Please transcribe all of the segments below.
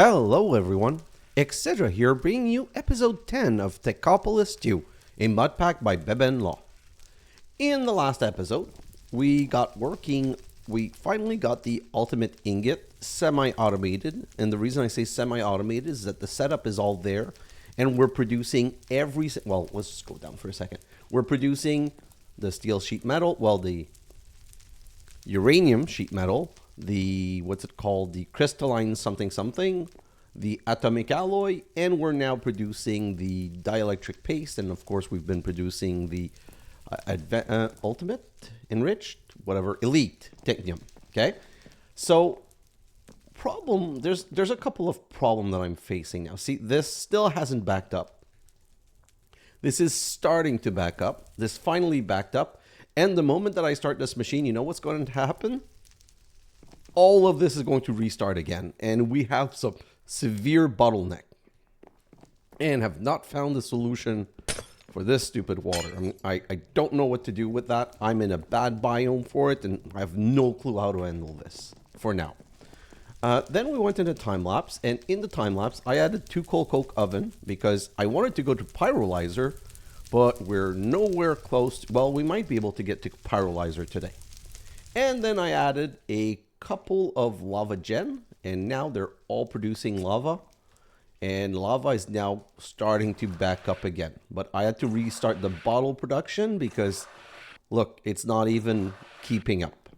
Hello everyone, xHedra here bringing you episode 10 of Techopolis 2, a Modpack by benbenlaw. In the last episode, we finally got the ultimate ingot semi-automated, and the reason I say semi-automated is that the setup is all there, and we're producing well, let's just go down for a second. We're producing the steel sheet metal, well, the uranium sheet metal, the the crystalline something, the atomic alloy, and we're now producing the dielectric paste, and of course we've been producing the ultimate enriched elite technium. Okay, so there's a couple of problems that I'm facing now. See, this still hasn't backed up. This is starting to back up. This finally backed up, and the moment that I start this machine, you know what's going to happen? All of this is going to restart again, and we have some severe bottleneck and have not found the solution for this stupid water. I don't know what to do with that. I'm in a bad biome for it, and I have no clue how to handle this for now. Then we went into Timelapse, and in the Timelapse, I added 2 coal coke oven because I wanted to go to pyrolyzer, but we're nowhere close. Well, we might be able to get to pyrolyzer today. And then I added a couple of lava gen, and now they're all producing lava, and lava is now starting to back up again. But I had to restart the bottle production because look, it's not even keeping up.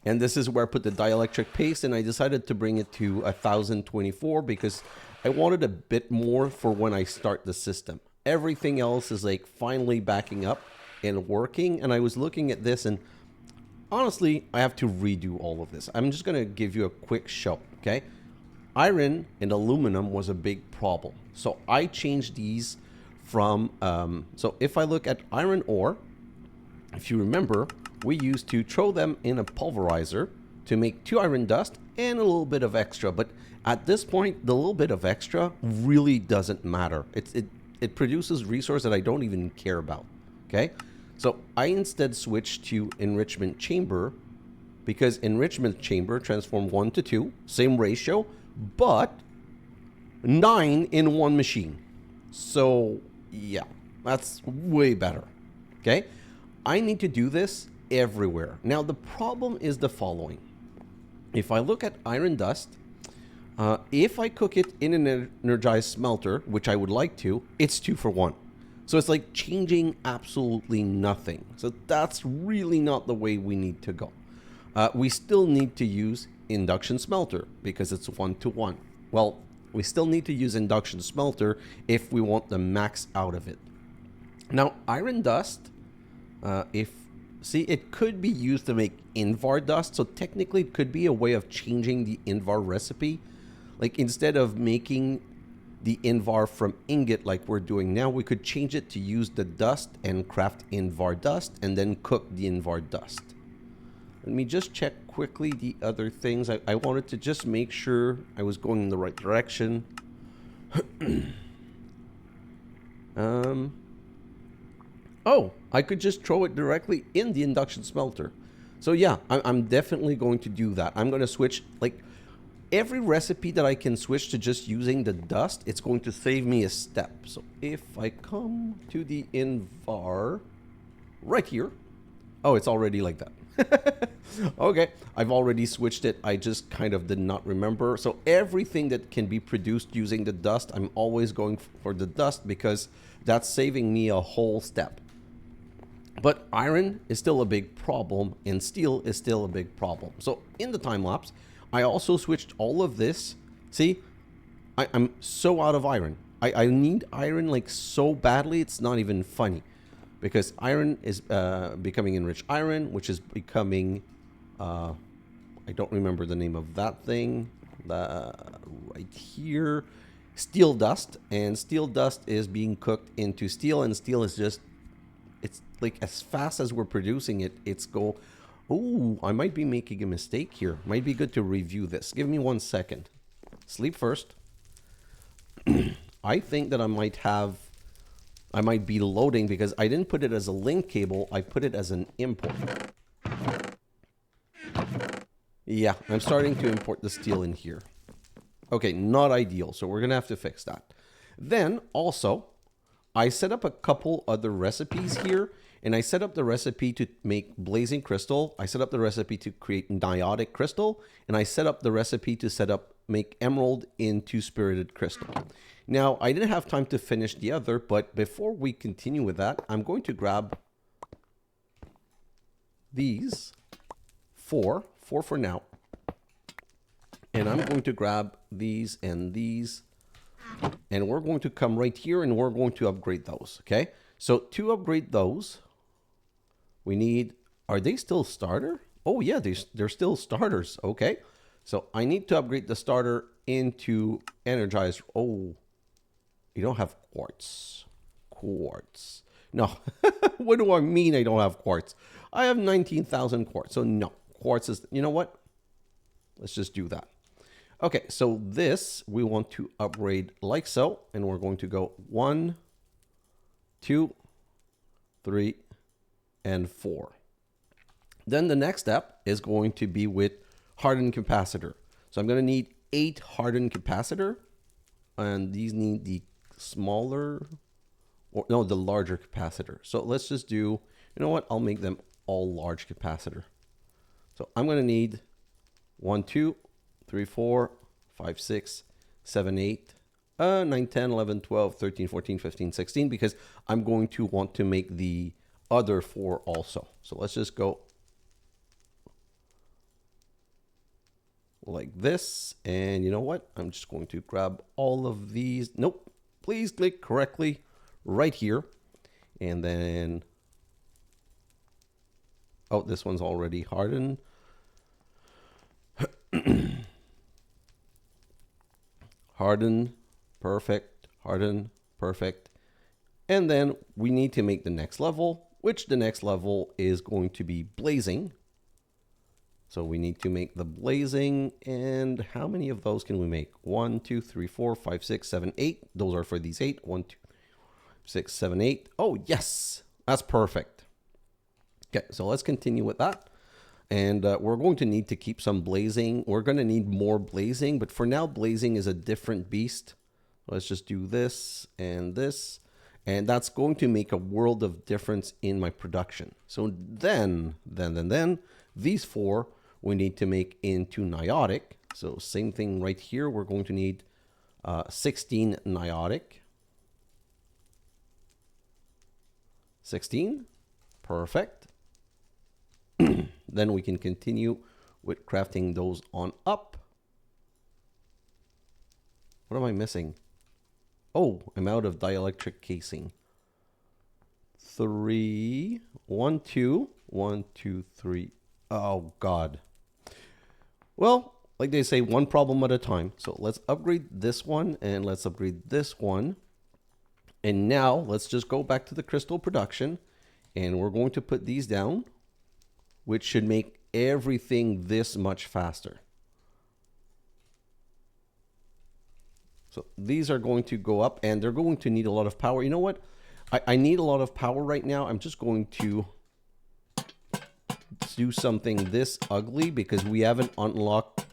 And this is where I put the dielectric paste, and I decided to bring it to 1024 because I wanted a bit more for when I start the system. Everything else is like finally backing up and working, and I was looking at this, and honestly, I have to redo all of this. I'm just going to give you a quick show, okay? Iron and aluminum was a big problem. So I changed these from, so if I look at iron ore, if you remember, we used to throw them in a pulverizer to make 2 iron dust and a little bit of extra. But at this point, the little bit of extra really doesn't matter. It produces resource that I don't even care about, okay? So I instead switched to enrichment chamber because enrichment chamber transformed 1 to 2, same ratio, but 9 in one machine. So yeah, that's way better. Okay, I need to do this everywhere. Now the problem is the following. If I look at iron dust, if I cook it in an energized smelter, which I would like to, it's 2 for 1. So it's like changing absolutely nothing. So that's really not the way we need to go. We still need to use induction smelter because it's 1 to 1. Well, we still need to use induction smelter if we want the max out of it. Now, iron dust, it could be used to make invar dust. So technically it could be a way of changing the invar recipe. Like instead of making the invar from ingot like we're doing now, we could change it to use the dust and craft invar dust and then cook the invar dust. Let me just check quickly the other things. I wanted to just make sure I was going in the right direction. Oh, I could just throw it directly in the induction smelter. So yeah, I'm definitely going to do that. I'm going to switch, like, every recipe that I can switch to just using the dust, it's going to save me a step. So if I come to the invar right here, oh, it's already like that. Okay, I've already switched it. I just kind of did not remember. So everything that can be produced using the dust, I'm always going for the dust because that's saving me a whole step. But iron is still a big problem, and steel is still a big problem. So in the time lapse, I also switched all of this. See, I'm so out of iron. I need iron like so badly, it's not even funny. Because iron is becoming enriched iron, which is becoming, I don't remember the name of that thing, right here, steel dust. And steel dust is being cooked into steel, and steel is just, it's like as fast as we're producing it, it's go. Oh, I might be making a mistake here. Might be good to review this. Give me 1 second. Sleep first. I think that I might be loading because I didn't put it as a link cable. I put it as an import. Yeah, I'm starting to import the steel in here. Okay, not ideal. So we're going to have to fix that. Then also, I set up a couple other recipes here. And I set up the recipe to make blazing crystal. I set up the recipe to create niotic crystal. And I set up the recipe to make emerald into spirited crystal. Now, I didn't have time to finish the other, but before we continue with that, I'm going to grab these four for now. And I'm going to grab these, and we're going to come right here and we're going to upgrade those, okay? So to upgrade those, we need, are they still starter? Oh yeah, they're still starters, okay. So I need to upgrade the starter into energized. Oh, you don't have quartz. Quartz. No, what do I mean I don't have quartz? I have 19,000 quartz, so no. Quartz is, you know what? Let's just do that. Okay, so this we want to upgrade like so, and we're going to go 1, 2, 3, and 4. Then the next step is going to be with hardened capacitor. So I'm going to need 8 hardened capacitor, and these need the smaller, or no, the larger capacitor. So let's just do, you know what? I'll make them all large capacitor. So I'm going to need 1, 2, 3, 4, 5, 6, 7, 8, 9, 10, 11, 12, 13, 14, 15, 16, because I'm going to want to make the other 4 also. So let's just go like this. And you know what? I'm just going to grab all of these. Nope. Please click correctly right here. And then, oh, this one's already hardened. Harden, perfect, harden, perfect. And then we need to make the next level, which the next level is going to be blazing. So we need to make the blazing, and how many of those can we make? 1, 2, 3, 4, 5, 6, 7, 8. Those are for these 8. 1, 2, 6, 7, 8. Oh, yes, that's perfect. Okay, so let's continue with that. And we're going to need to keep some blazing. We're going to need more blazing, but for now, blazing is a different beast. Let's just do this and this. And that's going to make a world of difference in my production. So then, these 4 we need to make into niotic. So same thing right here. We're going to need 16 niotic. 16, perfect. Then we can continue with crafting those on up. What am I missing? Oh, I'm out of dielectric casing. 3, 1, 2, 1, 2, 3. Oh, God. Well, like they say, one problem at a time. So let's upgrade this one and let's upgrade this one. And now let's just go back to the crystal production and we're going to put these down, which should make everything this much faster. So these are going to go up and they're going to need a lot of power. You know what? I need a lot of power right now. I'm just going to do something this ugly because we haven't unlocked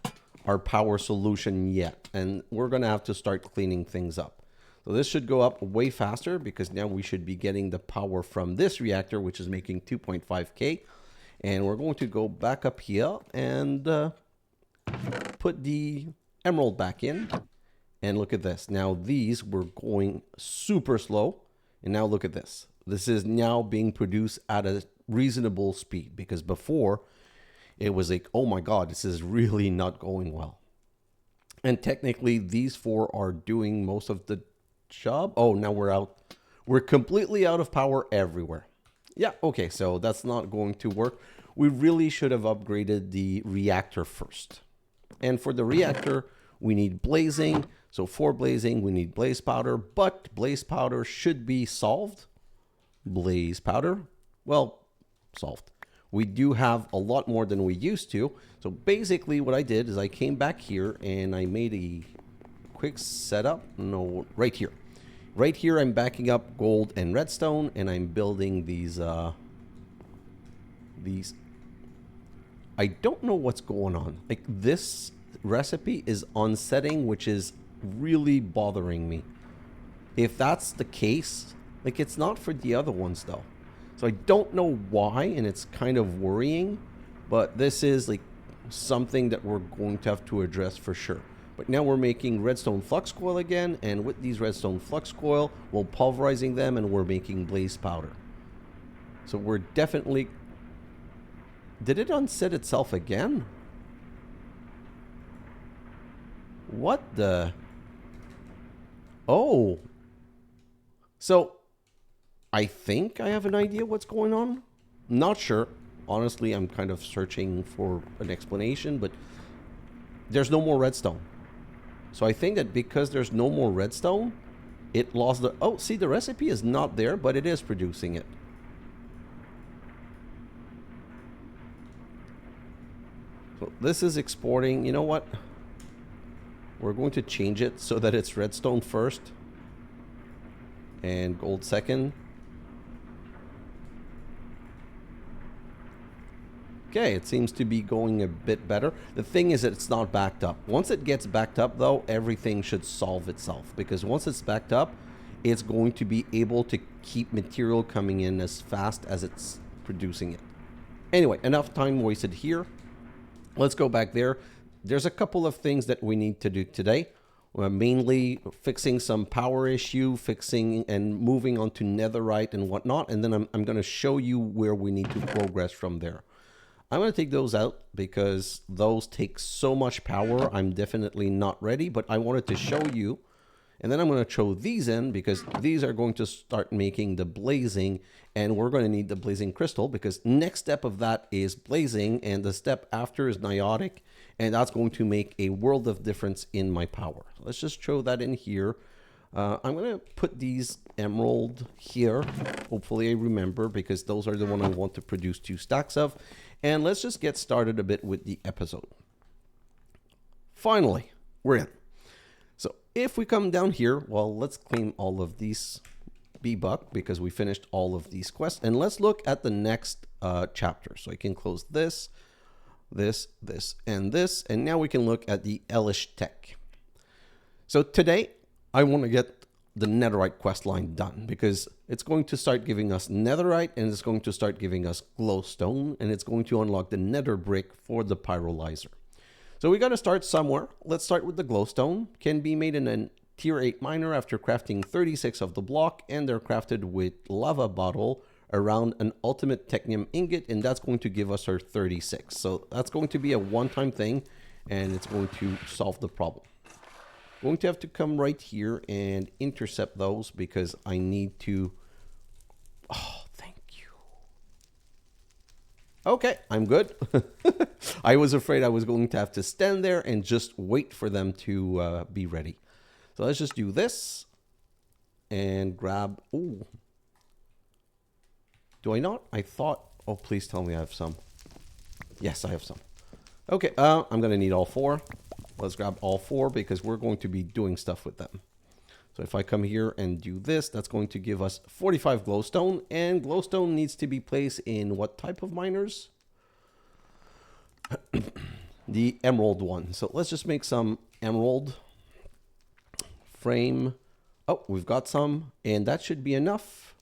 our power solution yet. And we're going to have to start cleaning things up. So this should go up way faster because now we should be getting the power from this reactor, which is making 2.5K. And we're going to go back up here and put the emerald back in. And look at this. Now these were going super slow. And now look at this. This is now being produced at a reasonable speed. Because before, it was like, oh my God, this is really not going well. And technically, these 4 are doing most of the job. Oh, now we're out. We're completely out of power everywhere. Yeah, okay, so that's not going to work. We really should have upgraded the reactor first. And for the reactor, we need blazing. So for blazing, we need blaze powder, but blaze powder should be solved. Blaze powder, well, solved. We do have a lot more than we used to. So basically what I did is I came back here and I made a quick setup. No, right here. Right here, I'm backing up gold and redstone, and I'm building these. I don't know what's going on. Like this recipe is on setting, which is really bothering me. If that's the case, like, it's not for the other ones though. So I don't know why, and it's kind of worrying, but this is like something that we're going to have to address for sure. But now we're making redstone flux coil again, and with these redstone flux coil, we're pulverizing them and we're making blaze powder. So we're definitely... Did it unset itself again? What the... Oh. So, I think I have an idea what's going on. Not sure. Honestly, I'm kind of searching for an explanation, but there's no more redstone. So I think that because there's no more redstone, it lost the... Oh, see, the recipe is not there, but it is producing it. So this is exporting. You know what? We're going to change it so that it's redstone first and gold second. Okay, it seems to be going a bit better. The thing is that it's not backed up. Once it gets backed up, though, everything should solve itself. Because once it's backed up, it's going to be able to keep material coming in as fast as it's producing it. Anyway, enough time wasted here. Let's go back there. There's a couple of things that we need to do today. Mainly fixing some power issue, fixing and moving on to netherite and whatnot. And then I'm going to show you where we need to progress from there. I'm going to take those out because those take so much power. I'm definitely not ready, but I wanted to show you. And then I'm going to throw these in because these are going to start making the blazing, and we're going to need the blazing crystal because next step of that is blazing, and the step after is niotic, and that's going to make a world of difference in my power. So let's just throw that in here. I'm going to put these emerald here. Hopefully I remember because those are the one I want to produce 2 stacks of. And let's just get started a bit with the episode. Finally, we're in. So if we come down here, well, let's claim all of these B-Buck because we finished all of these quests. And let's look at the next chapter. So I can close this, this, and this. And now we can look at the Elish Tech. So today, I want to get the Netherite questline done because it's going to start giving us Netherite, and it's going to start giving us glowstone, and it's going to unlock the Nether brick for the pyrolyzer. So we got to start somewhere. Let's start with the glowstone. Can be made in a tier 8 miner after crafting 36 of the block, and they're crafted with lava bottle around an ultimate technium ingot, and that's going to give us our 36. So that's going to be a one-time thing, and it's going to solve the problem. Going to have to come right here and intercept those because I need to... Oh, thank you. Okay, I'm good. I was afraid I was going to have to stand there and just wait for them to be ready. So let's just do this and grab... Ooh. Do I not? I thought... Oh, please tell me I have some. Yes, I have some. Okay, I'm going to need all 4. Let's grab all 4 because we're going to be doing stuff with them. So if I come here and do this, that's going to give us 45 glowstone. And glowstone needs to be placed in what type of miners? The emerald one. So let's just make some emerald frame. Oh, we've got some. And that should be enough.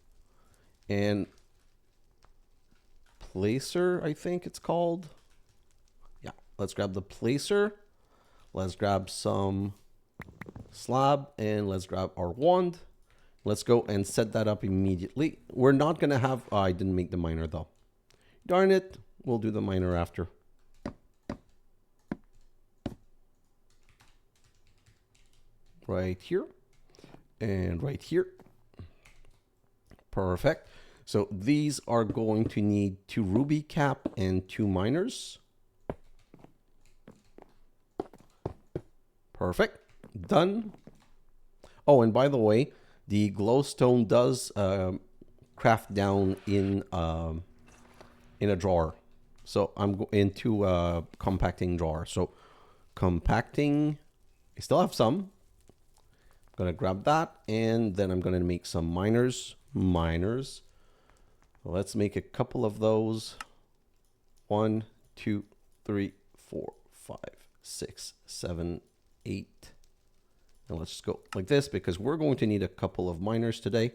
And placer, I think it's called. Yeah, let's grab the placer. Let's grab some slab and let's grab our wand. Let's go and set that up immediately. We're not going to have... Oh, I didn't make the miner though. Darn it. We'll do the miner after. Right here. And right here. Perfect. So these are going to need 2 ruby cap and 2 miners. Perfect. Done. Oh, and by the way, the glowstone does craft down in a drawer. So I'm into a compacting drawer. So compacting, I still have some. I'm going to grab that, and then I'm going to make some miners. Let's make a couple of those. 1, 2, 3, 4, 5, 6, 7, 8. And let's just go like this because we're going to need a couple of miners today.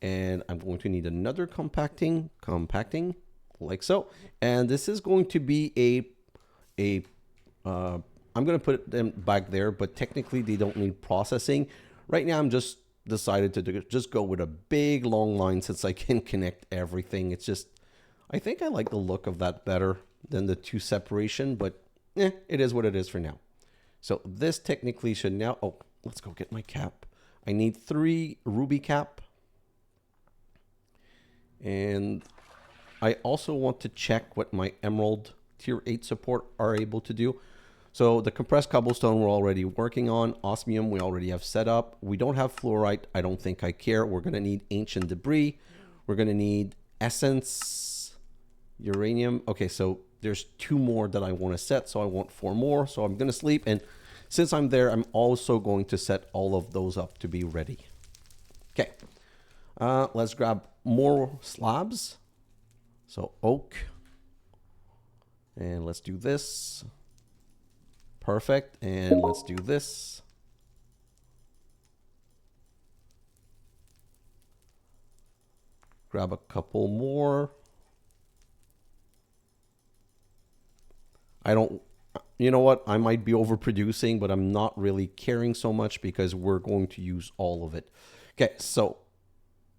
And I'm going to need another compacting like so. And this is going to be I'm going to put them back there, but technically they don't need processing. Right now I'm just decided to just go with a big long line since I can connect everything. It's just, I think I like the look of that better than the two separation, but it is what it is for now. So this technically should now, oh, let's go get my cap. I need 3 ruby cap. And I also want to check what my emerald tier 8 support are able to do. So the compressed cobblestone we're already working on. Osmium we already have set up. We don't have fluorite. I don't think I care. We're going to need ancient debris. We're going to need essence, uranium. Okay, so there's 2 more that I want to set. So I want 4 more. So I'm going to sleep. And since I'm there, I'm also going to set all of those up to be ready. Okay, let's grab more slabs. So oak. And let's do this. Perfect. And let's do this. Grab a couple more. You know what? I might be overproducing, but I'm not really caring so much because we're going to use all of it. Okay, so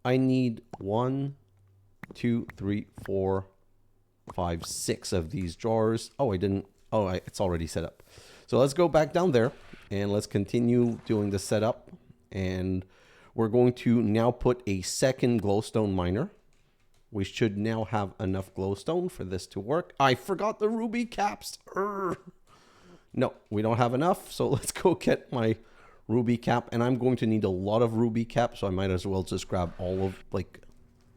I need 1, 2, 3, 4, 5, 6 of these jars. Oh, it's already set up. So let's go back down there and let's continue doing the setup. And we're going to now put a second glowstone miner. We should now have enough glowstone for this to work. I forgot the ruby caps. No, we don't have enough. So let's go get my ruby cap. And I'm going to need a lot of ruby cap. So I might as well just grab all of, like,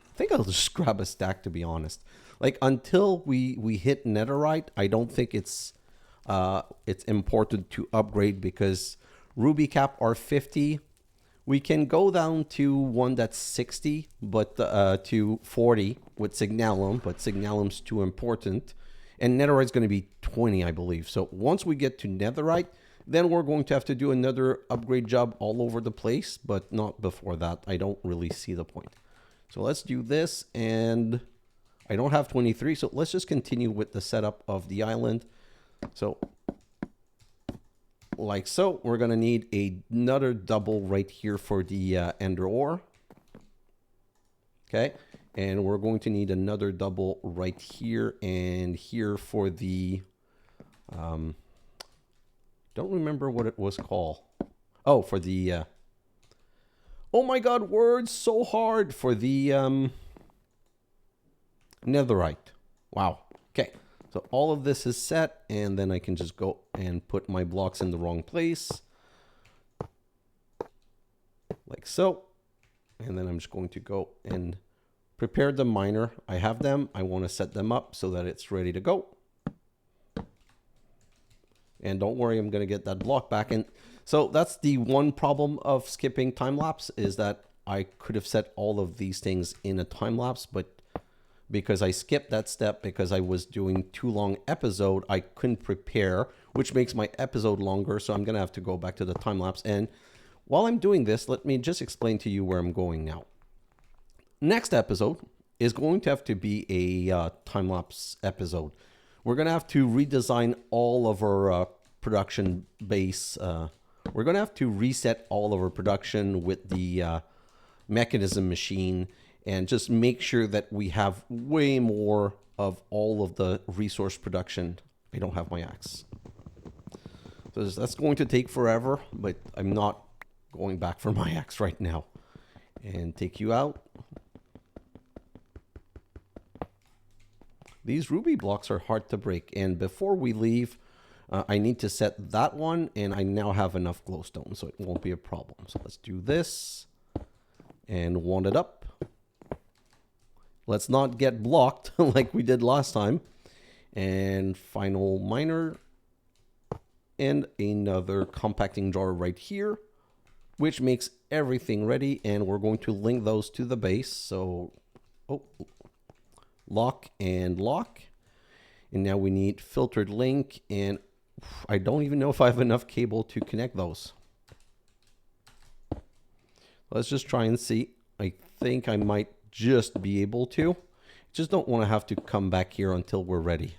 I think I'll just grab a stack, to be honest. Like, until we hit netherite, I don't think it's important to upgrade because ruby cap are 50. We can go down to one that's 60, but to 40 with signalum, but signalum's too important. And netherite's going to be 20, I believe. So once we get to netherite, then we're going to have to do another upgrade job all over the place, but not before that. I don't really see the point. So let's do this, and I don't have 23, so let's just continue with the setup of the island. So, like so, we're going to need another double right here for the ender ore. Okay, and we're going to need another double right here and here for the, don't remember what it was called. Oh, for the, oh my god, words so hard, for the netherite. Wow. Okay. So all of this is set, and then I can just go and put my blocks in the wrong place. Like so. And then I'm just going to go and prepare the miner. I have them. I want to set them up so that it's ready to go. And don't worry, I'm going to get that block back. And so that's the one problem of skipping time lapse, is that I could have set all of these things in a time lapse, but because I skipped that step because I was doing too long episode, I couldn't prepare, which makes my episode longer. So I'm going to have to go back to the time lapse. And while I'm doing this, let me just explain to you where I'm going now. Next episode is going to have to be a time lapse episode. We're going to have to redesign all of our production base. We're going to have to reset all of our production with the mechanism machine, and just make sure that we have way more of all of the resource production. I don't have my axe. So that's going to take forever, but I'm not going back for my axe right now. And take you out. These ruby blocks are hard to break. And before we leave, I need to set that one, and I now have enough glowstone, so it won't be a problem. So let's do this and wand it up. Let's not get blocked like we did last time. And final miner. And another compacting jar right here, which makes everything ready. And we're going to link those to the base. So, lock and lock. And now we need filtered link. And I don't even know if I have enough cable to connect those. Let's just try and see. I think I might just be able to. Just don't want to have to come back here until we're ready.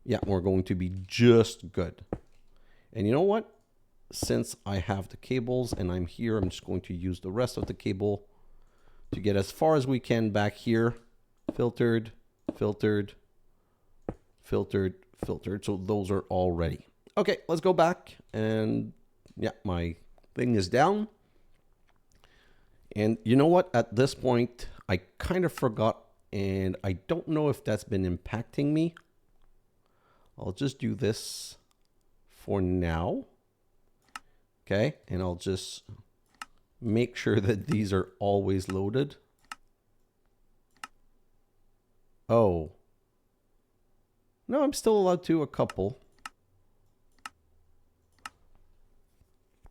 Yeah, we're going to be just good. And you know what? Since I have the cables and I'm here, I'm just going to use the rest of the cable to get as far as we can back here. Filtered, filtered, filtered, filtered. So those are all ready. Okay, let's go back. And yeah, my thing is down. And you know what? At this point, I kind of forgot, and I don't know if that's been impacting me. I'll just do this for now. Okay, and I'll just make sure that these are always loaded. Oh. No, I'm still allowed to a couple.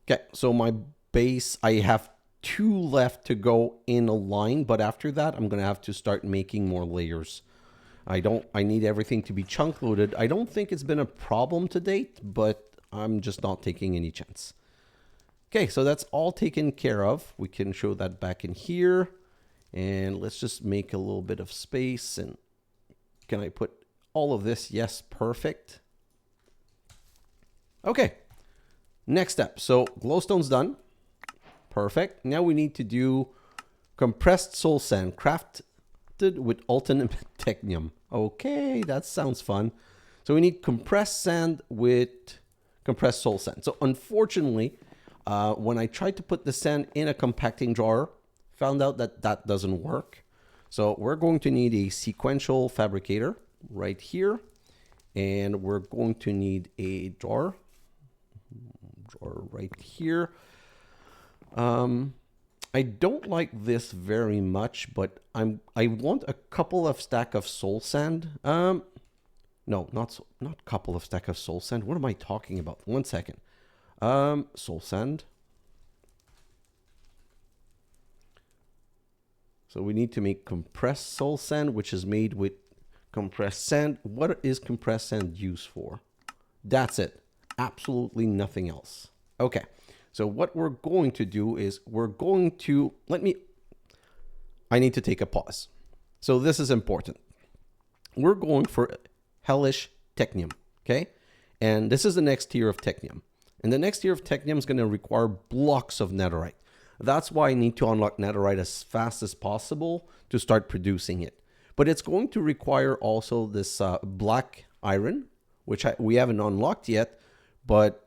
Okay, so my base, I have 2 left to go in a line, but after that, I'm going to have to start making more layers. I need everything to be chunk loaded. I don't think it's been a problem to date, but I'm just not taking any chance. Okay, so that's all taken care of. We can show that back in here. And let's just make a little bit of space. And can I put all of this? Yes, perfect. Okay, next step. So glowstone's done. Perfect. Now we need to do compressed soul sand crafted with ultimate Technium. Okay, that sounds fun. So we need compressed sand with compressed soul sand. So unfortunately, when I tried to put the sand in a compacting jar, found out that that doesn't work. So we're going to need a sequential fabricator right here. And we're going to need a jar right here. I don't like this very much, but I want a couple of stack of soul sand. No, not couple of stack of soul sand. What am I talking about? 1 second. Soul sand. So we need to make compressed soul sand, which is made with compressed sand. What is compressed sand used for? That's it. Absolutely nothing else. Okay. So what we're going to do is we're going to, I need to take a pause. So this is important. We're going for hellish Technium, okay? And this is the next tier of Technium. And the next tier of Technium is going to require blocks of Netherite. That's why I need to unlock Netherite as fast as possible to start producing it. But it's going to require also this black iron, which we haven't unlocked yet, but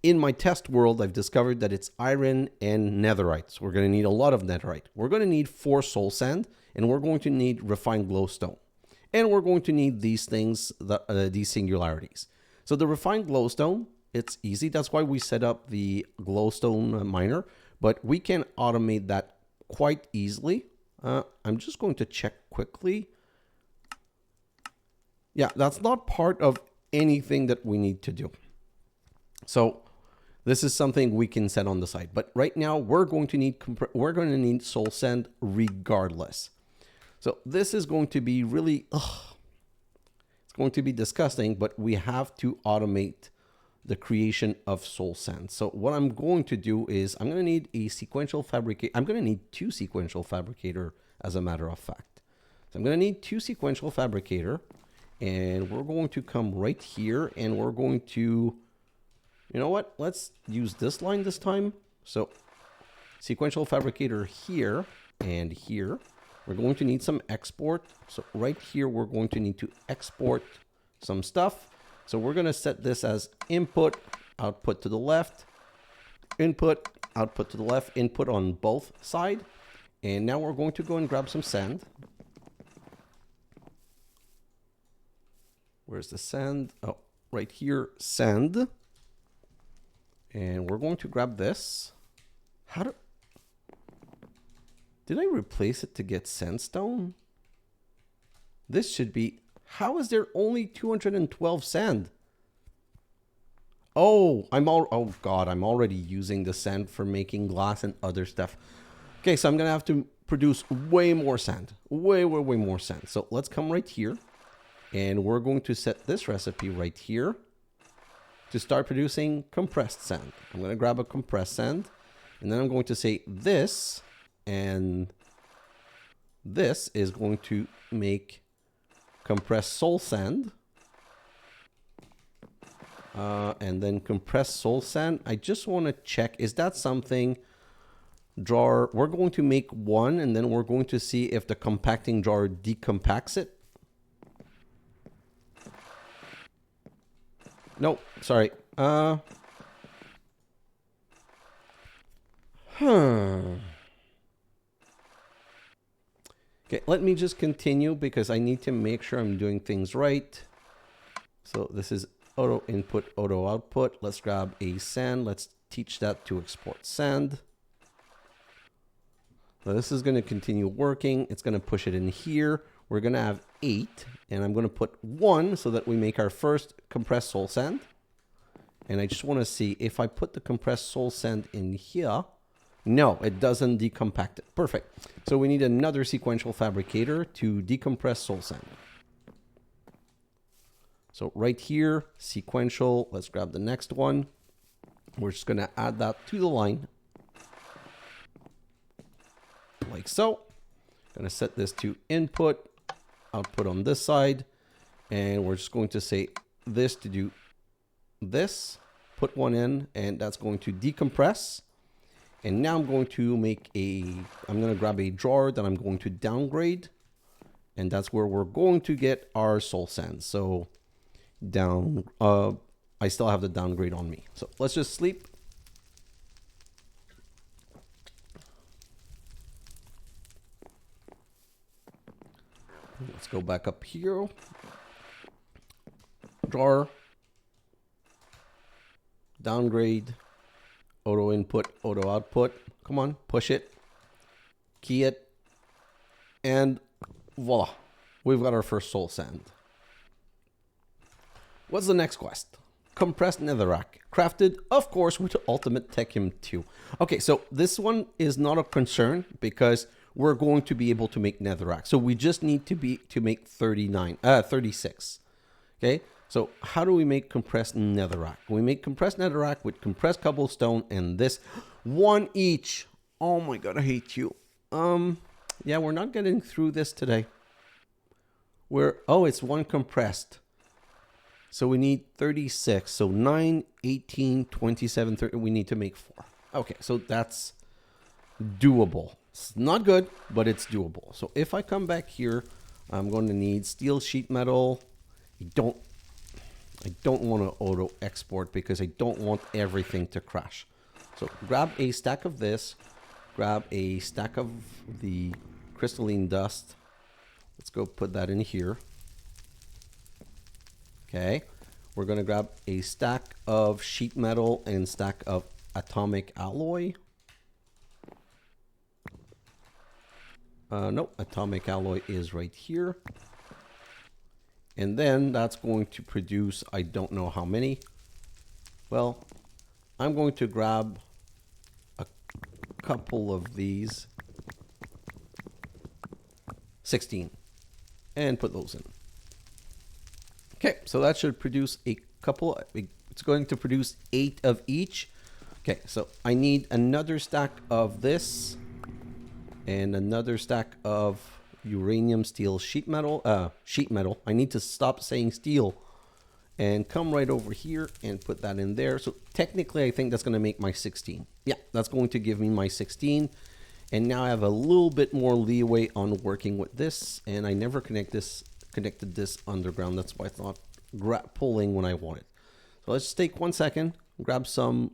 in my test world, I've discovered that it's iron and netherite. So we're going to need a lot of netherite. We're going to need 4 soul sand, and we're going to need refined glowstone. And we're going to need these things, these singularities. So the refined glowstone, it's easy. That's why we set up the glowstone miner. But we can automate that quite easily. I'm just going to check quickly. Yeah, that's not part of anything that we need to do. So this is something we can set on the side. But right now we're going to need soul sand regardless. So this is going to be really, it's going to be disgusting, but we have to automate the creation of soul sand. So what I'm going to do is I'm going to need a sequential fabricator. I'm going to need 2 sequential fabricator as a matter of fact. So I'm going to need 2 sequential fabricator, and we're going to come right here and we're going to, you know what? Let's use this line this time. So sequential fabricator here and here. We're going to need some export. So right here, we're going to need to export some stuff. So we're going to set this as input, output to the left, input, output to the left, input on both sides. And now we're going to go and grab some sand. Where's the sand? Oh, right here, sand. And we're going to grab this. Did I replace it to get sandstone? This should be, how is there only 212 sand? Oh, oh God, I'm already using the sand for making glass and other stuff. Okay, so I'm gonna have to produce way more sand, way more sand. So let's come right here And we're going to set this recipe right here to start producing compressed sand. I'm going to grab a compressed sand, and then I'm going to say this, and this is going to make compressed soul sand. And then compressed soul sand. I just want to check, is that something jar? We're going to make one, and then we're going to see if the compacting jar decompacts it. No, sorry. Okay, let me just continue because I need to make sure I'm doing things right. So this is auto input, auto output. Let's grab a sand. Let's teach that to export sand. So this is going to continue working. It's going to push it in here. We're going to have 8, and I'm going to put 1 so that we make our first compressed soul sand. And I just want to see if I put the compressed soul sand in here. No, it doesn't decompact it. Perfect. So we need another sequential fabricator to decompress soul sand. So right here, sequential. Let's grab the next one. We're just going to add that to the line. Like so. Going to set this to input, output on this side. And we're just going to say this to do this. Put one in, and that's going to decompress. And now I'm going to make I'm going to grab a drawer that I'm going to downgrade. And that's where we're going to get our soul sand. So I still have the downgrade on me. So let's just sleep. Let's go back up here. Drawer. Downgrade. Auto input, auto output. Come on, push it. Key it. And voila. We've got our first soul sand. What's the next quest? Compressed netherrack. Crafted, of course, with ultimate Technium 2. Okay, so this one is not a concern because we're going to be able to make netherrack. So we just need to make 36. Okay, so how do we make compressed netherrack? We make compressed netherrack with compressed cobblestone and this one each. Oh my god, I hate you. Yeah, we're not getting through this today. It's one compressed. So we need 36. So 9, 18, 27, 30. We need to make 4. Okay, so that's doable. It's not good, but it's doable. So if I come back here, I'm going to need steel sheet metal. I don't want to auto export because I don't want everything to crash. So grab a stack of this. Grab a stack of the crystalline dust. Let's go put that in here. Okay, we're going to grab a stack of sheet metal and stack of atomic alloy. No, atomic alloy is right here. And then that's going to produce, I don't know how many. Well, I'm going to grab a couple of these. 16. And put those in. Okay, so that should produce a couple. It's going to produce 8 of each. Okay, so I need another stack of this and another stack of uranium steel sheet metal. I need to stop saying steel and come right over here and put that in there. So technically, I think that's going to make my 16. Yeah, that's going to give me my 16. And now I have a little bit more leeway on working with this. And I never connected this underground. That's why it's not pulling when I want it. So let's just take 1 second, grab some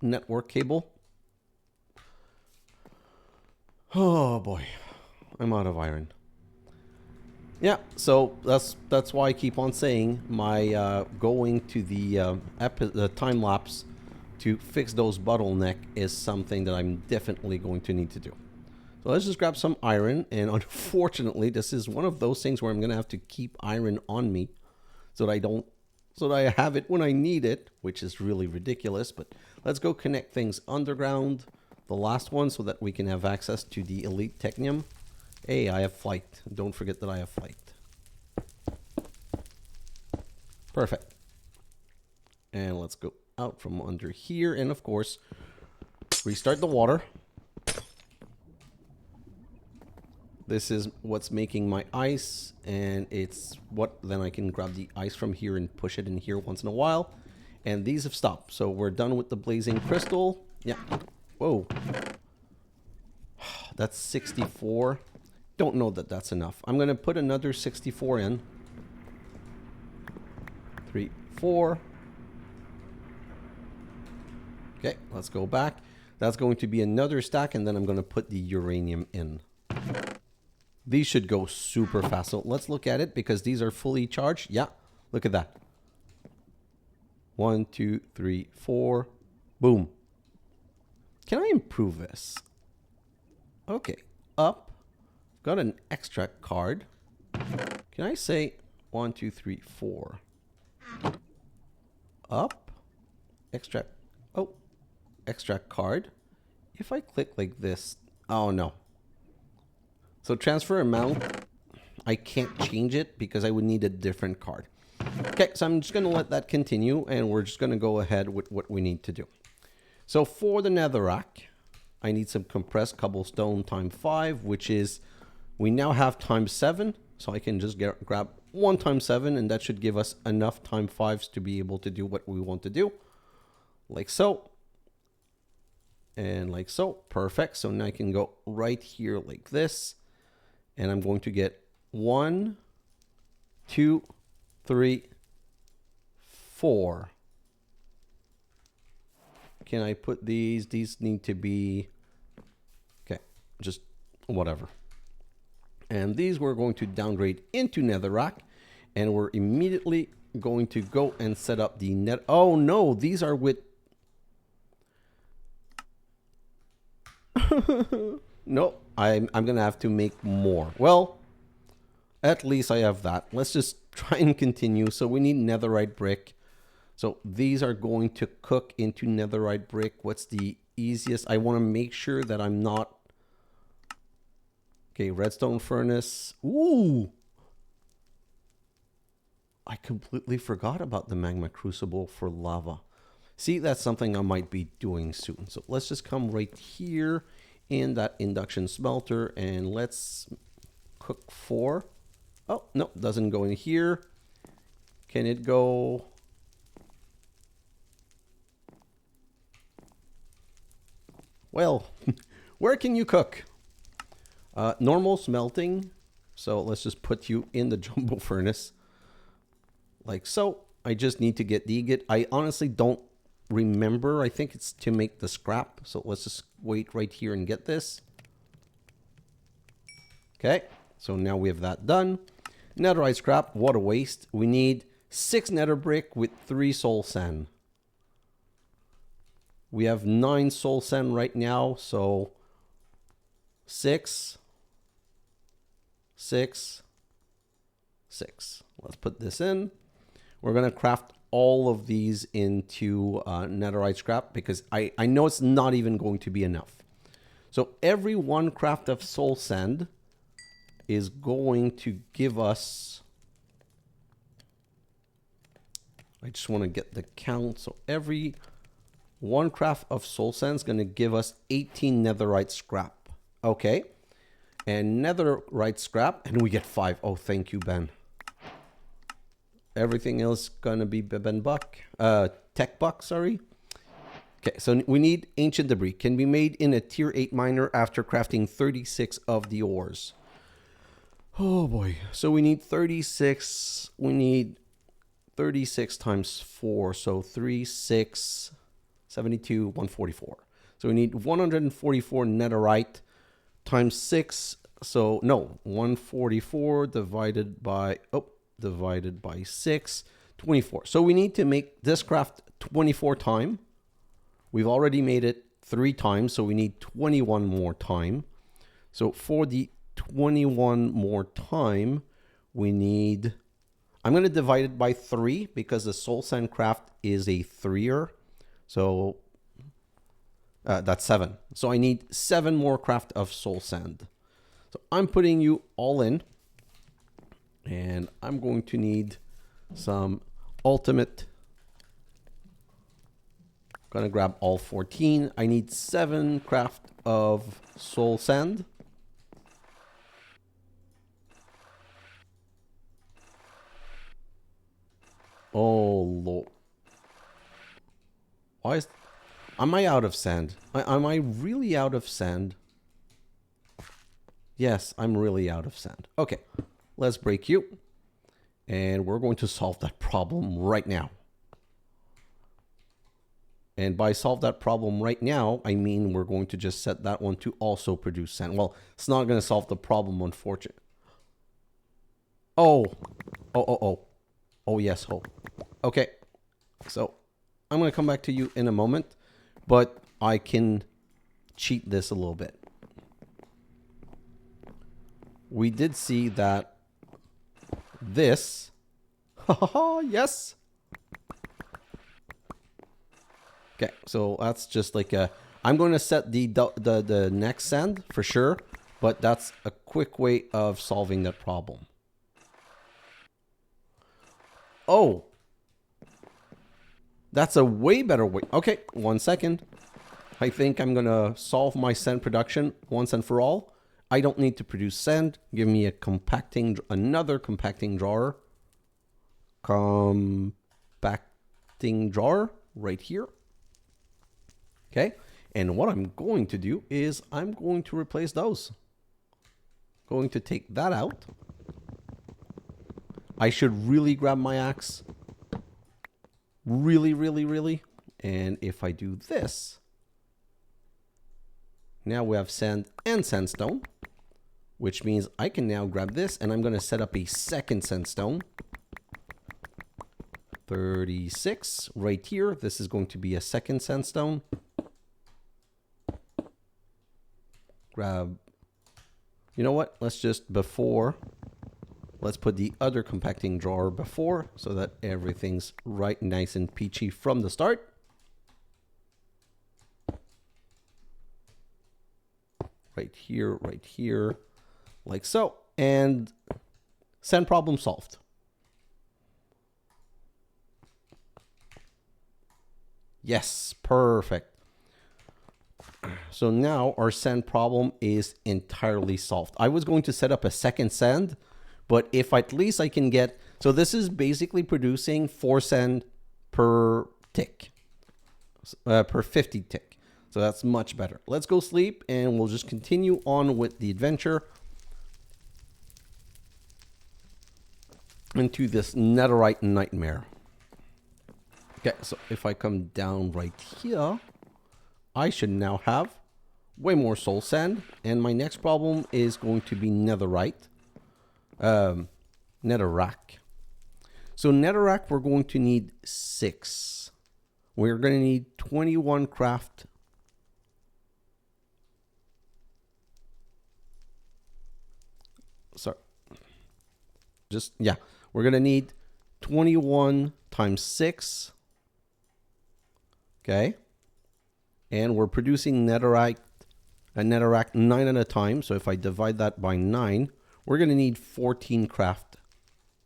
network cable. Oh boy, I'm out of iron. Yeah, so that's why I keep on saying my going to the time lapse to fix those bottleneck is something that I'm definitely going to need to do. So let's just grab some iron, and unfortunately, this is one of those things where I'm gonna have to keep iron on me so that I have it when I need it, which is really ridiculous. But let's go connect things underground, the last one, so that we can have access to the elite technium. Hey, I have flight. Don't forget that I have flight. Perfect. And let's go out from under here. And of course, restart the water. This is what's making my ice. And it's what then I can grab the ice from here and push it in here once in a while. And these have stopped. So we're done with the blazing crystal. Yeah. Whoa. That's 64. Don't know that that's enough. I'm going to put another 64 in. 3, 4. Okay, let's go back. That's going to be another stack, and then I'm going to put the uranium in. These should go super fast. So let's look at it because these are fully charged. Yeah, look at that. 1, 2, 3, 4. Boom. Can I improve this? Okay, up. Got an extract card. Can I say 1, 2, 3, 4? Up. Extract. Oh, extract card. If I click like this, oh no. So transfer amount, I can't change it because I would need a different card. Okay, so I'm just going to let that continue and we're just going to go ahead with what we need to do. So for the netherrack, I need some compressed cobblestone times 5, which is, we now have times 7. So I can just grab 1 times 7 and that should give us enough times 5s to be able to do what we want to do. Like so. And like so. Perfect. So now I can go right here like this. And I'm going to get 1, 2, 3, 4. Can I put these? These need to be, okay, just whatever. And these we're going to downgrade into netherrack. And we're immediately going to go and set up the net. Oh no, these are with, no, I'm going to have to make more. Well, at least I have that. Let's just try and continue. So we need netherite brick. So these are going to cook into netherite brick. What's the easiest? I want to make sure that I'm not. Okay, redstone furnace. Ooh. I completely forgot about the magma crucible for lava. See, that's something I might be doing soon. So let's just come right here in that induction smelter and let's cook 4. Oh, no, doesn't go in here. Can it go? Well, where can you cook? Normal smelting. So let's just put you in the jumbo furnace. Like so. I just need to get the ingot. I honestly don't remember. I think it's to make the scrap. So let's just wait right here and get this. Okay. So now we have that done. Netherite scrap. What a waste. We need 6 nether brick with 3 soul sand. We have 9 soul sand right now. So 6. 6. 6. Let's put this in. We're going to craft all of these into netherite scrap because I know it's not even going to be enough. So every 1 craft of soul sand is going to give us, I just want to get the count. So every 1 craft of soul sand is going to give us 18 netherite scrap. Okay. And netherite scrap, and we get 5. Oh, thank you, Ben. Everything else going to be Ben Buck. Tech Buck, sorry. Okay, so we need ancient debris. Can be made in a tier 8 miner after crafting 36 of the ores. Oh boy. So we need 36. We need 36 times 4. So 3, 6, 72, 144. So we need 144 netherite times 6. So no, 144 divided by, divided by 6, 24. So we need to make this craft 24 times. We've already made it 3 times, so we need 21 more time. So for the 21 more time, we need, I'm going to divide it by 3 because the soul sand craft is a 3er. So that's 7. So I need 7 more craft of soul sand. So I'm putting you all in. And I'm going to need some ultimate. Gonna grab all 14. I need 7 craft of soul sand. Oh Lord. Why is... Am I out of sand? Am I really out of sand? Yes, I'm really out of sand. Okay, let's break you. And we're going to solve that problem right now. And by solve that problem right now, I mean we're going to just set that one to also produce sand. Well, it's not going to solve the problem, unfortunately. Oh. Oh, yes. Oh. Okay. So I'm going to come back to you in a moment, but I can cheat this a little bit. We did see that this... yes. Okay, so that's just like a... I'm going to set the next sand for sure, but that's a quick way of solving that problem. Oh. That's a way better way. Okay, 1 second. I think I'm going to solve my sand production once and for all. I don't need to produce sand. Give me another compacting drawer. Compacting drawer right here. Okay, and what I'm going to do is I'm going to replace those. Going to take that out. I should really grab my axe. Really. And if I do this, now we have sand and sandstone, which means I can now grab this and I'm going to set up a second sandstone. 36 right here. This is going to be a second sandstone. Grab, you know what? Let's just let's put the other compacting drawer before so that everything's right nice and peachy from the start. Right here, like so. And sand problem solved. Yes, perfect. So now our sand problem is entirely solved. I was going to set up a second sand, but if at least I can get... So this is basically producing 4 sand per tick, per 50 tick. So that's much better. Let's go sleep and we'll just continue on with the adventure into this netherite nightmare. Okay, so if I come down right here, I should now have way more soul sand. And my next problem is going to be netherite. Netherrack. So netherrack, we're going to need 6. We're going to need 21 craft. Sorry. Just, yeah. We're going to need 21 times 6. Okay. And we're producing netherrack 9 at a time. So if I divide that by 9, we're going to need 14 craft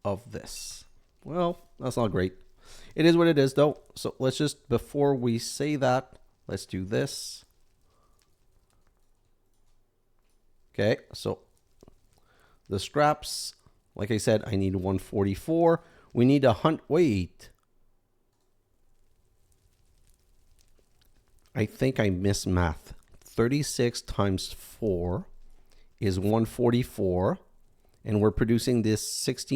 of this. Well, that's not great. It is what it is, though. So let's just, before we say that, let's do this. Okay, so the scraps, like I said, I need 144. We need a wait. I think I missed math. 36 times 4 is 144. And we're producing this 6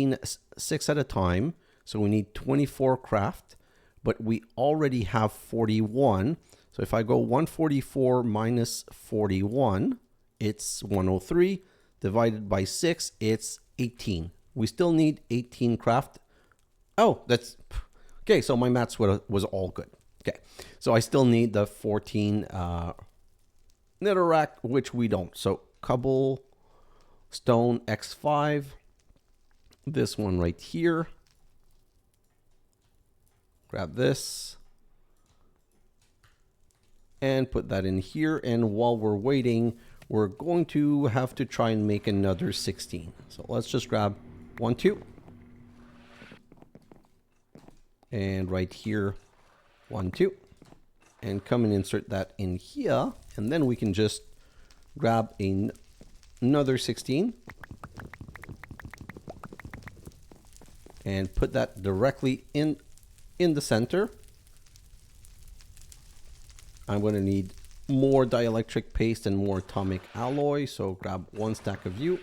at a time. So we need 24 craft. But we already have 41. So if I go 144 minus 41, it's 103. Divided by 6, it's 18. We still need 18 craft. Oh, that's... Okay, so my maths was all good. Okay, so I still need the 14 netherrack, which we don't. So cobblestone X5. This one right here. Grab this. And put that in here. And while we're waiting, we're going to have to try and make another 16. So let's just grab 1, 2. And right here, 1, 2. And come and insert that in here. And then we can just grab another 16. And put that directly in the center. I'm going to need more dielectric paste and more atomic alloy. So grab 1 stack of you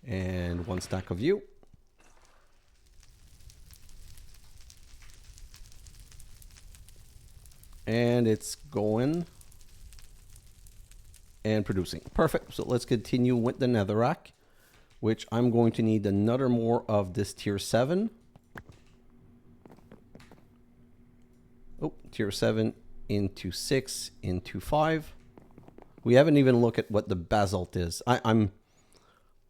and 1 stack of you. And it's going and producing. Perfect. So let's continue with the netherrack, which I'm going to need another more of this tier 7. Oh, tier 7 into 6 into 5. We haven't even looked at what the basalt is. I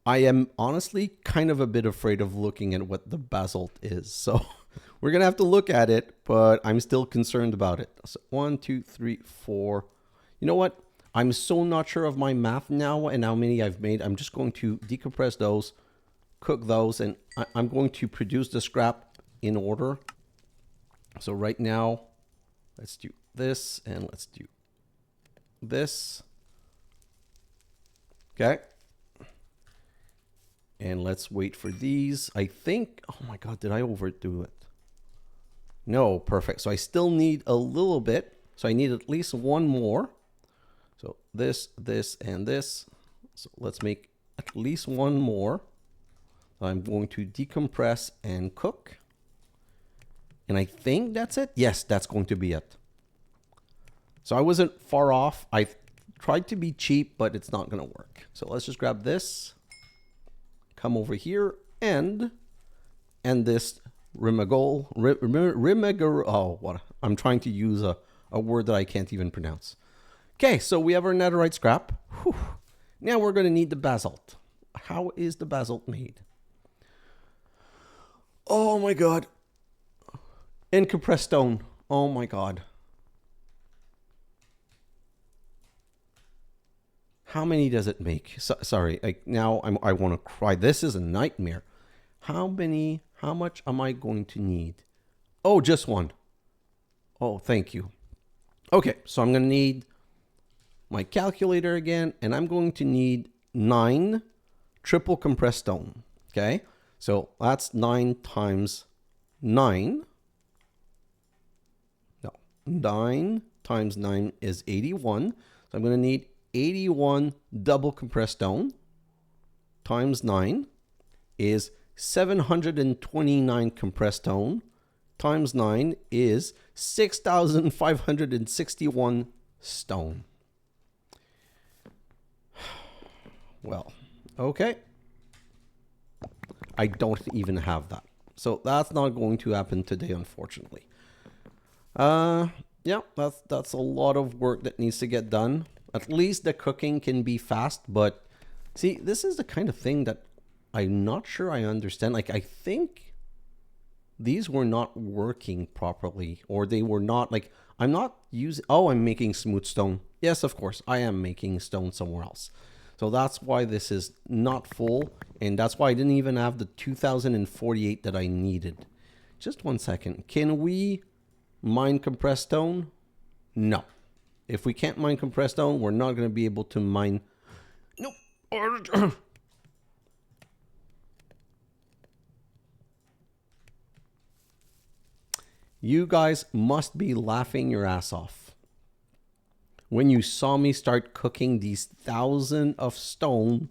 am honestly kind of a bit afraid of looking at what the basalt is. So we're going to have to look at it, but I'm still concerned about it. So 1, 2, 3, 4. You know what? I'm so not sure of my math now and how many I've made. I'm just going to decompress those, cook those, and I'm going to produce the scrap in order. So right now, let's do this and let's do this. Okay. And let's wait for these. I think, oh my God, did I overdo it? No, perfect. So I still need a little bit. So I need at least 1 more. So this, and this. So let's make at least 1 more. I'm going to decompress and cook. And I think that's it. Yes, that's going to be it. So I wasn't far off. I tried to be cheap, but it's not going to work. So let's just grab this. Come over here and this rimagol. Oh, what? I'm trying to use a word that I can't even pronounce. Okay, so we have our netherite scrap. Whew. Now we're going to need the basalt. How is the basalt made? Oh my God. In compressed stone. Oh my God. How many does it make? Sorry, now I want to cry. This is a nightmare. How much am I going to need? Oh, just 1. Oh, thank you. Okay, so I'm going to need my calculator again, and I'm going to need 9 triple compressed stone. Okay, so that's 9 times 9. No, 9 times 9 is 81. So I'm going to need 81 double compressed stone times 9 is 729 compressed stone times 9 is 6,561 stone. Well, okay. I don't even have that. So that's not going to happen today, unfortunately. Yeah, that's a lot of work that needs to get done. At least the cooking can be fast, but see, this is the kind of thing that I'm not sure I understand. Like, I think these were not working properly, or they were not, like, I'm not using, oh, I'm making smooth stone. Yes, of course, I am making stone somewhere else. So that's why this is not full, and that's why I didn't even have the 2048 that I needed. Just 1 second. Can we mine compressed stone? No. If we can't mine compressed stone, we're not going to be able to mine. Nope. You guys must be laughing your ass off when you saw me start cooking these 1,000 of stone.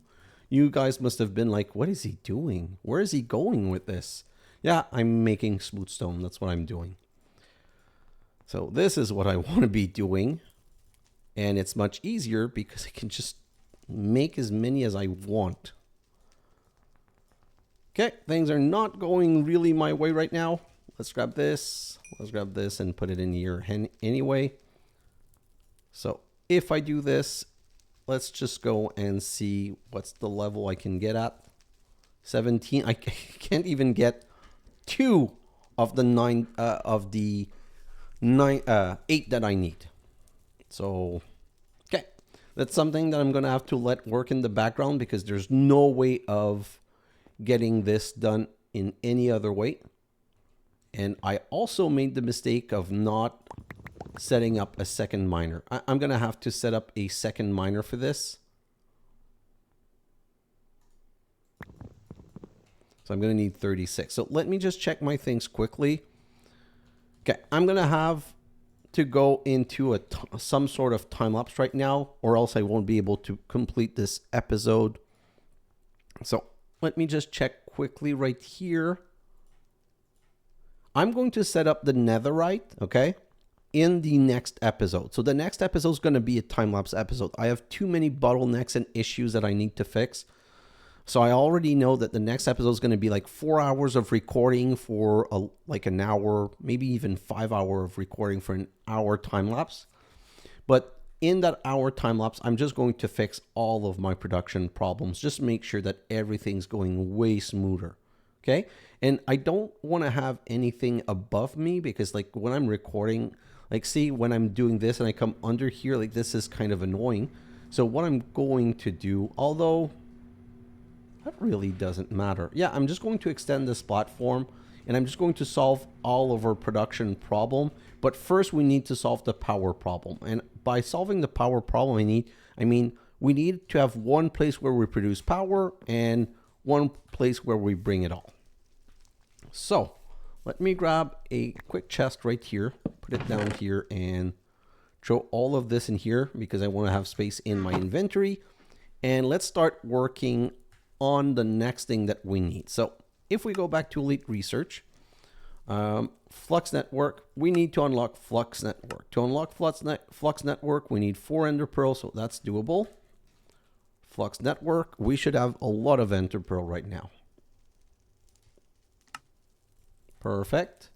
You guys must have been like, what is he doing? Where is he going with this? Yeah, I'm making smooth stone. That's what I'm doing. So this is what I want to be doing. And it's much easier because I can just make as many as I want. Okay, things are not going really my way right now. Let's grab this. Let's grab this and put it in here anyway. So if I do this, let's just go and see what's the level I can get at. 17. I can't even get 2 of the 8 that I need. So, okay. That's something that I'm going to have to let work in the background because there's no way of getting this done in any other way. And I also made the mistake of not setting up a second miner. I'm going to have to set up a second miner for this. So I'm going to need 36. So let me just check my things quickly. Okay, I'm going to have to go into some sort of time lapse right now, or else I won't be able to complete this episode. So let me just check quickly right here. I'm going to set up the Netherite, okay, in the next episode. So the next episode is going to be a time lapse episode. I have too many bottlenecks and issues that I need to fix. So I already know that the next episode is going to be like 4 hours of recording for like an hour, maybe even 5 hours of recording for an hour time lapse. But in that hour time lapse, I'm just going to fix all of my production problems. Just make sure that everything's going way smoother. Okay. And I don't want to have anything above me, because like when I'm recording, like see when I'm doing this and I come under here, like this is kind of annoying. So what I'm going to do, although that really doesn't matter. Yeah, I'm just going to extend this platform and I'm just going to solve all of our production problem. But first we need to solve the power problem. And by solving the power problem, I mean, we need to have one place where we produce power and one place where we bring it all. So let me grab a quick chest right here, put it down here and throw all of this in here because I want to have space in my inventory. And let's start working on the next thing that we need. So if we go back to Elite Research, Flux Network, we need to unlock Flux Network. To unlock Flux Network, we need 4 Ender Pearls, so that's doable. Flux Network, we should have a lot of Ender Pearl right now. Perfect.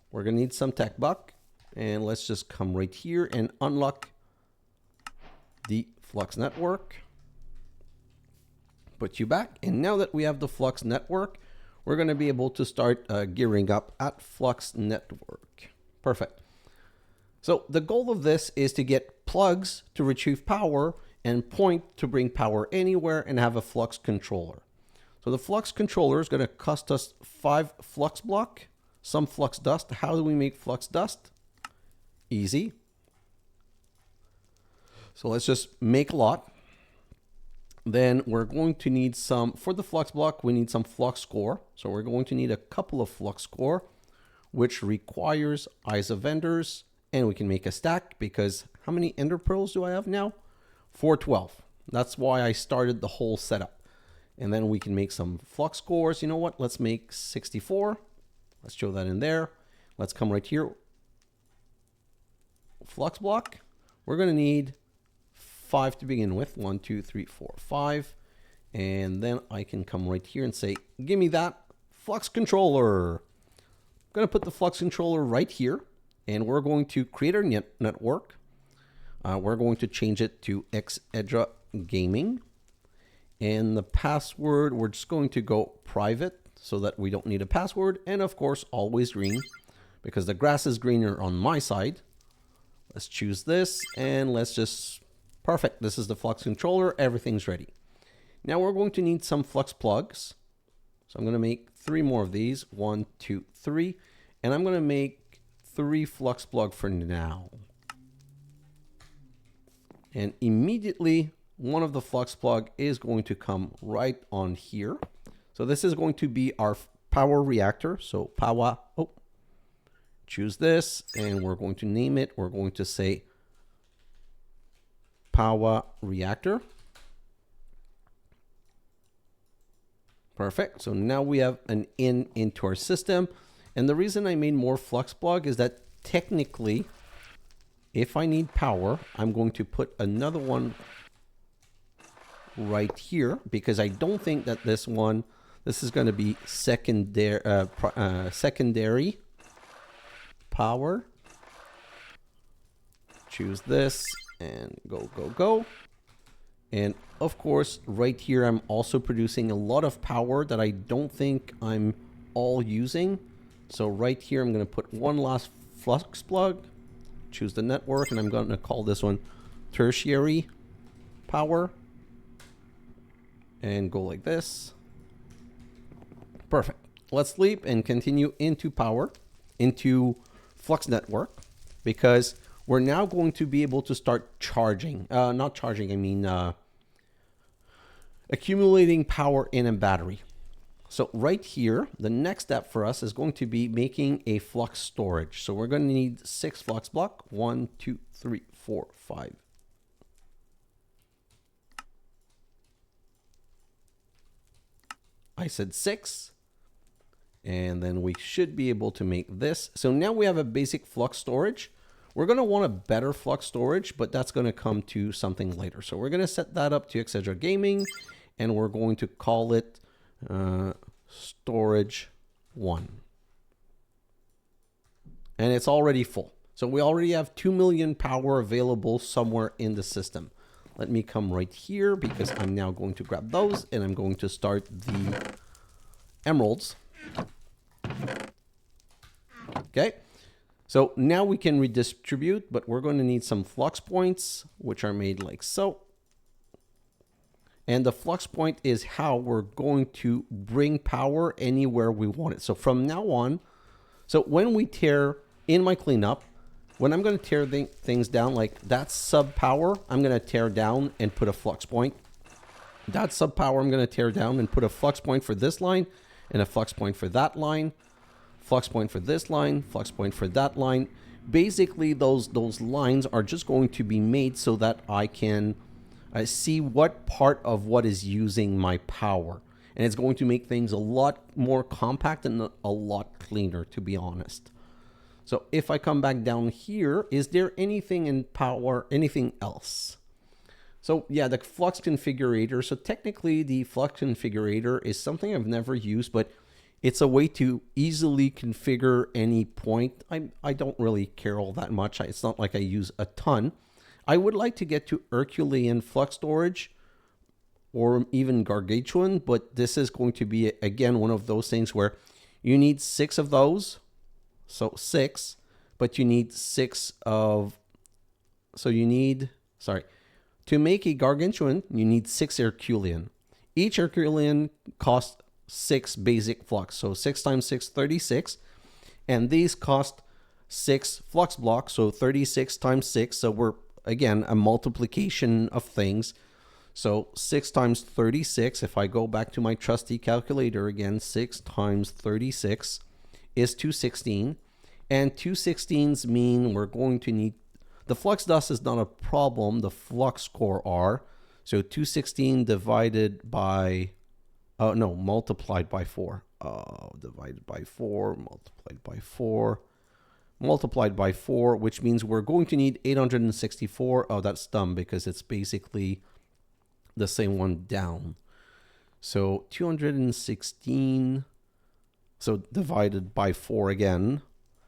We're going to need some Tech Buck, and let's just come right here and unlock the Flux Network. Put you back. And now that we have the Flux Network, we're going to be able to start gearing up at Flux Network. Perfect. So the goal of this is to get plugs to retrieve power and point to bring power anywhere and have a flux controller. So the flux controller is going to cost us 5 flux block, some flux dust. How do we make flux dust? Easy. So let's just make a lot. Then we're going to need some, for the flux block, we need some flux core. So we're going to need a couple of flux core, which requires eyes of vendors, and we can make a stack because how many ender pearls do I have now? 412. That's why I started the whole setup. And then we can make some flux cores. You know what? Let's make 64. Let's show that in there. Let's come right here. Flux block. We're going to need 5 to begin with. 1, 2, 3, 4, 5. And then I can come right here and say, give me that flux controller. I'm going to put the flux controller right here. And we're going to create our network. We're going to change it to xHedra gaming. And the password, we're just going to go private so that we don't need a password. And of course, always green because the grass is greener on my side. Let's choose this and let's just, perfect. This is the flux controller. Everything's ready. Now we're going to need some flux plugs. So I'm going to make 3 more of these. 1, 2, 3. And I'm going to make 3 flux plug for now. And immediately one of the flux plug is going to come right on here. So this is going to be our power reactor. So Powah, choose this and we're going to name it. We're going to say Powah reactor. Perfect. So now we have an into our system. And the reason I made more flux plug is that technically, if I need power, I'm going to put another one right here because I don't think that this is going to be secondary power. Choose this and go. And of course, right here, I'm also producing a lot of power that I don't think I'm all using. So right here, I'm going to put one last flux plug. Choose the network, and I'm going to call this one tertiary power. And go like this. Perfect. Let's leap and continue into power. into Flux Network, because we're now going to be able to start charging, not charging, I mean accumulating power in a battery. So right here, the next step for us is going to be making a flux storage. So we're going to need 6 flux block. 1, 2, 3, 4, 5. I said 6. And then we should be able to make this. So now we have a basic flux storage. We're going to want a better flux storage, but that's going to come to something later. So we're going to set that up to xHedra Gaming, and we're going to call it storage 1. And it's already full. So we already have 2 million power available somewhere in the system. Let me come right here, because I'm now going to grab those, and I'm going to start the emeralds. Okay, so now we can redistribute, but we're going to need some flux points, which are made like so. And the flux point is how we're going to bring power anywhere we want it. So from now on, so when we tear in my cleanup, when I'm going to tear things down, like that sub power, I'm going to tear down and put a flux point. That sub power, I'm going to tear down and put a flux point for this line and a flux point for that line, flux point for this line, flux point for that line. Basically, those lines are just going to be made so that I can see what part of what is using my power. And it's going to make things a lot more compact and a lot cleaner, to be honest. So if I come back down here, is there anything in power, anything else? So yeah, the flux configurator. So technically the flux configurator is something I've never used, but it's a way to easily configure any point. I don't really care all that much. It's not like I use a ton. I would like to get to Herculean flux storage or even gargantuan, but this is going to be, again, one of those things where you need 6 of those. So 6, but you need 6 of, so you need, sorry, to make a gargantuan, you need 6 Herculean. Each Herculean costs 6 basic flux. So 6 times 6, 36. And these cost 6 flux blocks. So 36 times 6. So we're, again, a multiplication of things. So 6 times 36, if I go back to my trusty calculator again, 6 times 36 is 216. And 216s mean we're going to need, the flux dust is not a problem, the flux core are. So 216 divided by, no, multiplied by 4. Divided by 4, multiplied by 4, multiplied by 4, which means we're going to need 864. Oh, that's dumb because it's basically the same one down. So 216, so divided by 4 again.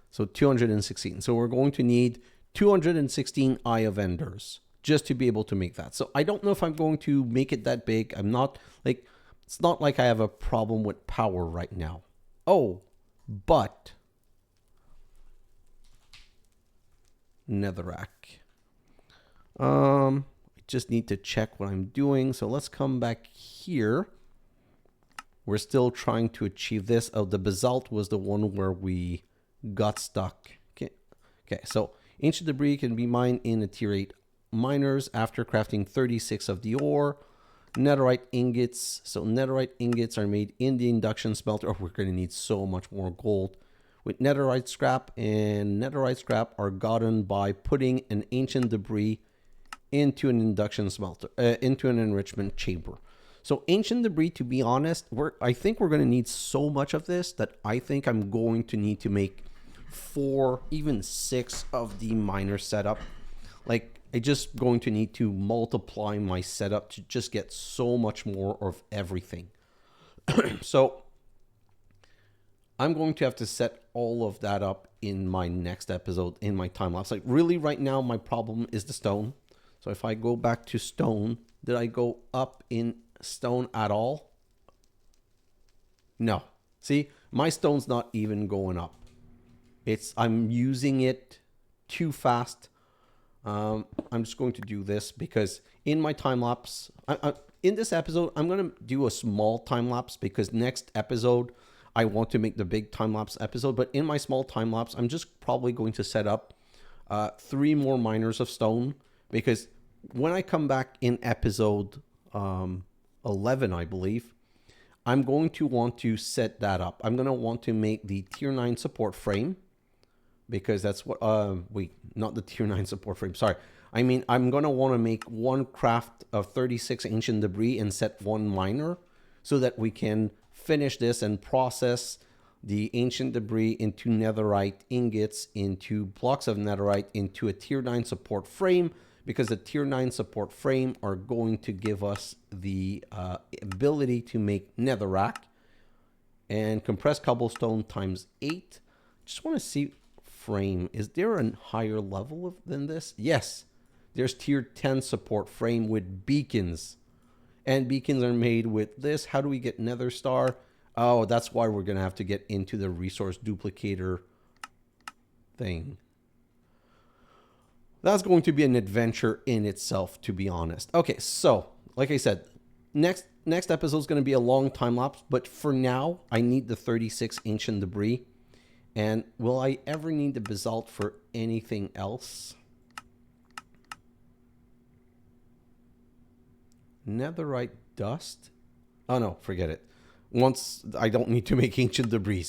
So 216. So we're going to need 216 Eye of Enders just to be able to make that. So I don't know if I'm going to make it that big. I'm not like, it's not like I have a problem with power right now. Oh, but Netherrack. I just need to check what I'm doing. So let's come back here. We're still trying to achieve this. Oh, the basalt was the one where we got stuck. Okay, so ancient debris can be mined in a tier 8 miners after crafting 36 of the ore. Netherite ingots. So netherite ingots are made in the induction smelter. Oh, we're going to need so much more gold with netherite scrap. And netherite scrap are gotten by putting an ancient debris into an induction smelter, into an enrichment chamber. So ancient debris, to be honest, I think we're going to need so much of this that I think I'm going to need to make 4, even 6 of the miner setup. Like, I just going to need to multiply my setup to just get so much more of everything. So I'm going to have to set all of that up in my next episode, in my time lapse. Like, really right now, my problem is the stone. So if I go back to stone, did I go up in stone at all? No. See, my stone's not even going up. I'm using it too fast. I'm just going to do this because in my time lapse, in this episode, I'm going to do a small time lapse because next episode, I want to make the big time-lapse episode, but in my small time-lapse, I'm just probably going to set up 3 more miners of stone, because when I come back in episode 11, I believe, I'm going to want to set that up. I'm going to want to make the tier 9 support frame, because that's what, wait, not the tier 9 support frame, sorry. I mean, I'm going to want to make 1 craft of 36 ancient debris and set 1 miner so that we can finish this and process the ancient debris into netherite ingots, into blocks of netherite, into a tier 9 support frame, because the tier 9 support frame are going to give us the ability to make netherrack and compressed cobblestone times 8. Just want to see frame. Is there a higher level than this? Yes. There's tier 10 support frame with beacons. And beacons are made with this. How do we get nether star? Oh, that's why we're going to have to get into the resource duplicator thing. That's going to be an adventure in itself, to be honest. Okay, so, like I said, next episode is going to be a long time lapse. But for now, I need the 36 ancient debris. And will I ever need the basalt for anything else? Netherite dust? Oh no, forget it. Once I don't need to make ancient debris.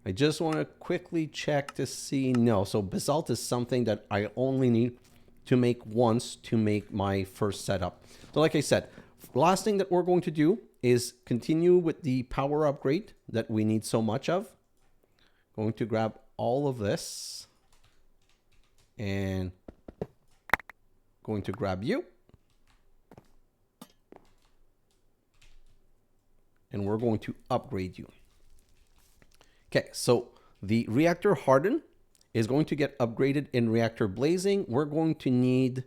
I just want to quickly check to see. No, so basalt is something that I only need to make once to make my first setup. So like I said, last thing that we're going to do is continue with the power upgrade that we need so much of. Going to grab all of this and going to grab you. And we're going to upgrade you. Okay, so the reactor harden is going to get upgraded in reactor blazing. We're going to need,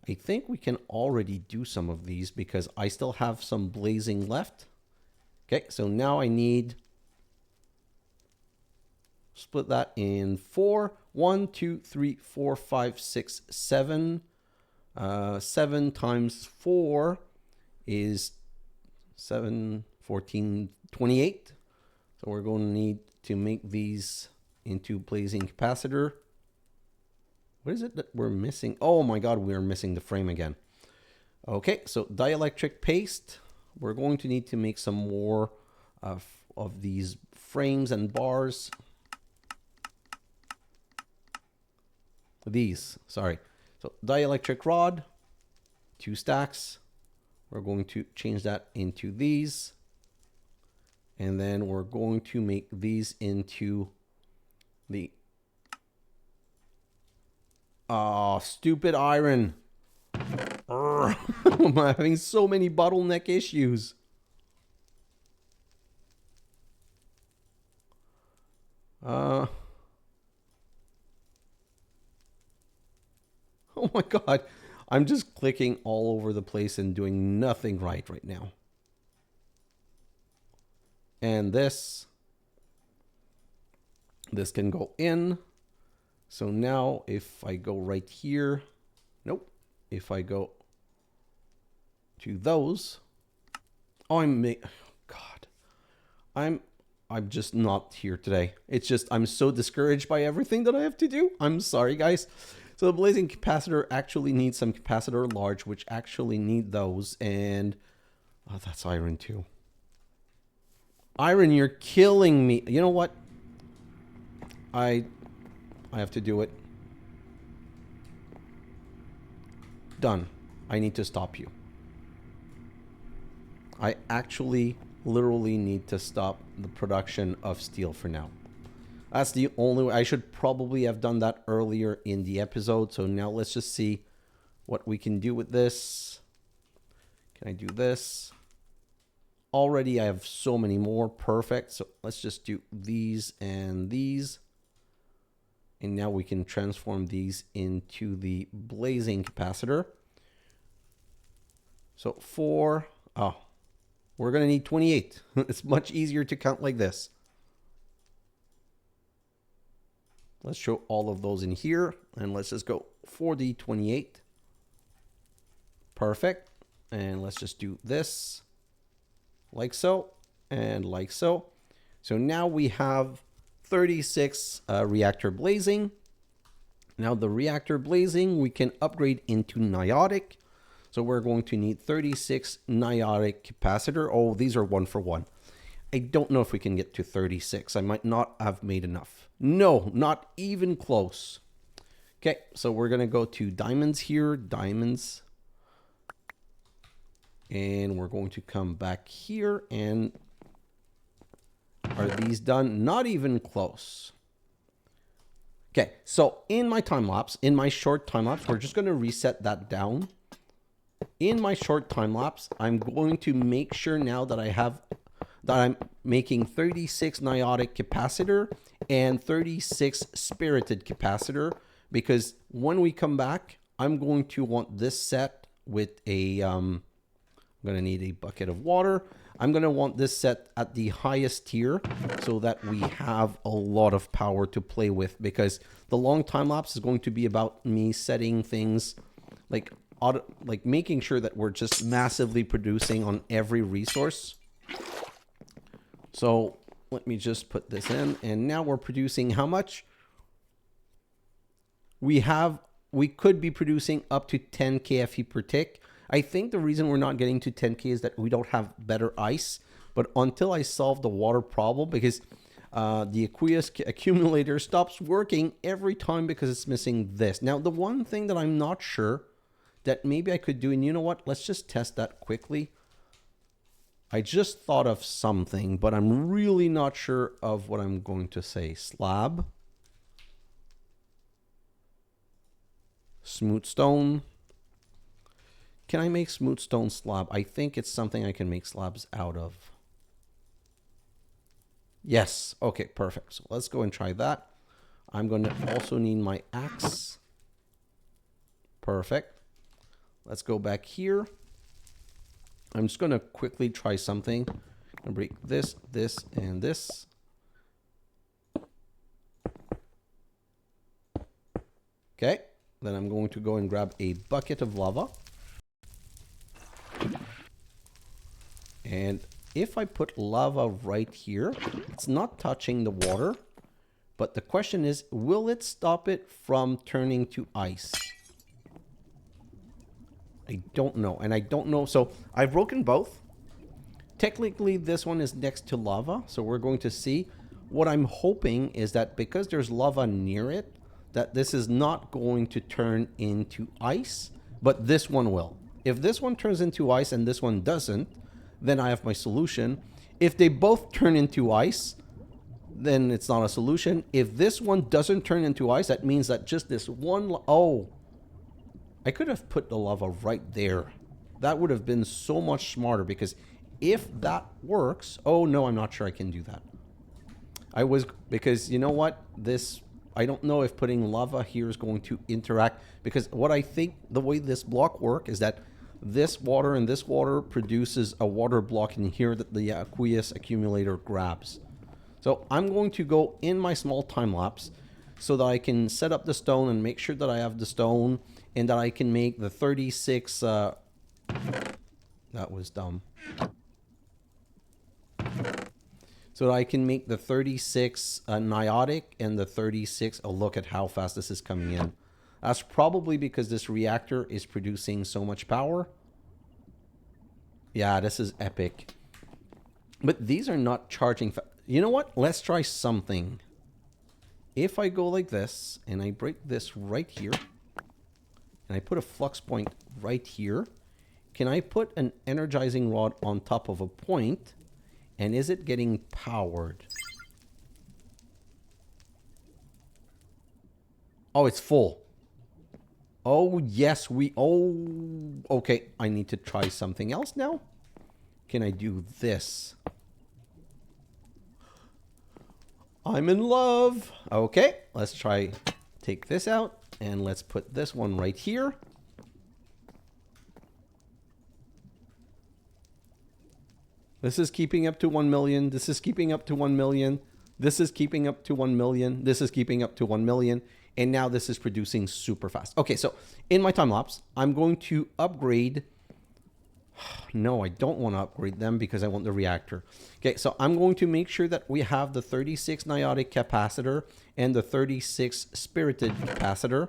I think we can already do some of these because I still have some blazing left. Okay, so now I need, split that in 4. 1, 2, 3, 4, 5, 6, 7. 7 times 4 is 7, 14, 28. So we're going to need to make these into blazing capacitor. What is it that we're missing? Oh my God, we are missing the frame again. Okay, so dielectric paste. We're going to need to make some more of these frames and bars. These, sorry. So dielectric rod, 2 stacks. We're going to change that into these. And then we're going to make these into the... Oh, stupid iron. I'm having so many bottleneck issues. Oh my God. I'm just clicking all over the place and doing nothing right now. And this can go in. So now if I go right here, nope. If I go to those, oh, God, I'm just not here today. It's just, I'm so discouraged by everything that I have to do. I'm sorry, guys. So the blazing capacitor actually needs some capacitor large, which actually need those. And oh, that's iron too. Iron, you're killing me. You know what? I have to do it. Done. I need to stop you. I actually literally need to stop the production of steel for now. That's the only way. I should probably have done that earlier in the episode. So now let's just see what we can do with this. Can I do this? Already I have so many more. Perfect. So let's just do these and these. And now we can transform these into the blazing capacitor. So 4. Oh, we're going to need 28. It's much easier to count like this. Let's show all of those in here. And let's just go for the 28. Perfect. And let's just do this. Like so. And like so. So now we have 36 reactor blazing. Now the reactor blazing, we can upgrade into niotic. So we're going to need 36 niotic capacitor. Oh, these are 1 for 1. I don't know if we can get to 36. I might not have made enough. No, not even close. Okay, so we're going to go to diamonds here, diamonds. And we're going to come back here and are these done? Not even close. Okay, so in my time lapse, in my short time lapse, we're just going to reset that down. In my short time lapse, I'm going to make sure now that I'm making 36 niotic capacitor and 36 spirited capacitor, because when we come back, I'm going to want this set with a, I'm going to need a bucket of water. I'm going to want this set at the highest tier so that we have a lot of power to play with, because the long time lapse is going to be about me setting things like making sure that we're just massively producing on every resource. So let me just put this in, and now we're producing how much? We could be producing up to 10 KFE per tick. I think the reason we're not getting to 10K is that we don't have better ice. But until I solve the water problem, because the aqueous accumulator stops working every time because it's missing this. Now, the one thing that I'm not sure that maybe I could do, and you know what? Let's just test that quickly. I just thought of something, but I'm really not sure of what I'm going to say. Slab. Smooth stone. Can I make smooth stone slab? I think it's something I can make slabs out of. Yes. Okay, perfect. So let's go and try that. I'm going to also need my axe. Perfect. Let's go back here. I'm just going to quickly try something. I'm going to break this, this, and this. Okay. Then I'm going to go and grab a bucket of lava. And if I put lava right here, it's not touching the water. But the question is, will it stop it from turning to ice? I don't know. And I don't know. So I've broken both. Technically, this one is next to lava. So we're going to see. What I'm hoping is that because there's lava near it, that this is not going to turn into ice. But this one will. If this one turns into ice and this one doesn't, then I have my solution. If they both turn into ice, then it's not a solution. If this one doesn't turn into ice, that means that just this one... Oh, I could have put the lava right there. That would have been so much smarter, because if that works... Oh, no, I'm not sure I can do that. Because you know what? I don't know if putting lava here is going to interact, because what I think the way this block works is that this water and this water produces a water block in here that the aqueous accumulator grabs. So I'm going to go in my small time lapse so that I can set up the stone and make sure that I have the stone and that I can make the 36... that was dumb. So that I can make the 36 niotic and the 36... Oh, look at how fast this is coming in. That's probably because this reactor is producing so much power. Yeah, this is epic. But these are not charging. You know what? Let's try something. If I go like this, and I break this right here, and I put a flux point right here, can I put an energizing rod on top of a point? And is it getting powered? Oh, it's full. Oh, yes, oh, okay. I need to try something else now. Can I do this? I'm in love. Okay, let's try, take this out, and let's put this one right here. This is keeping up to 1 million. This is keeping up to 1 million. This is keeping up to 1 million. This is keeping up to 1 million. And now this is producing super fast. Okay, so in my time lapse, I'm going to upgrade. No, I don't want to upgrade them because I want the reactor. Okay, so I'm going to make sure that we have the 36 niotic capacitor and the 36 spirited capacitor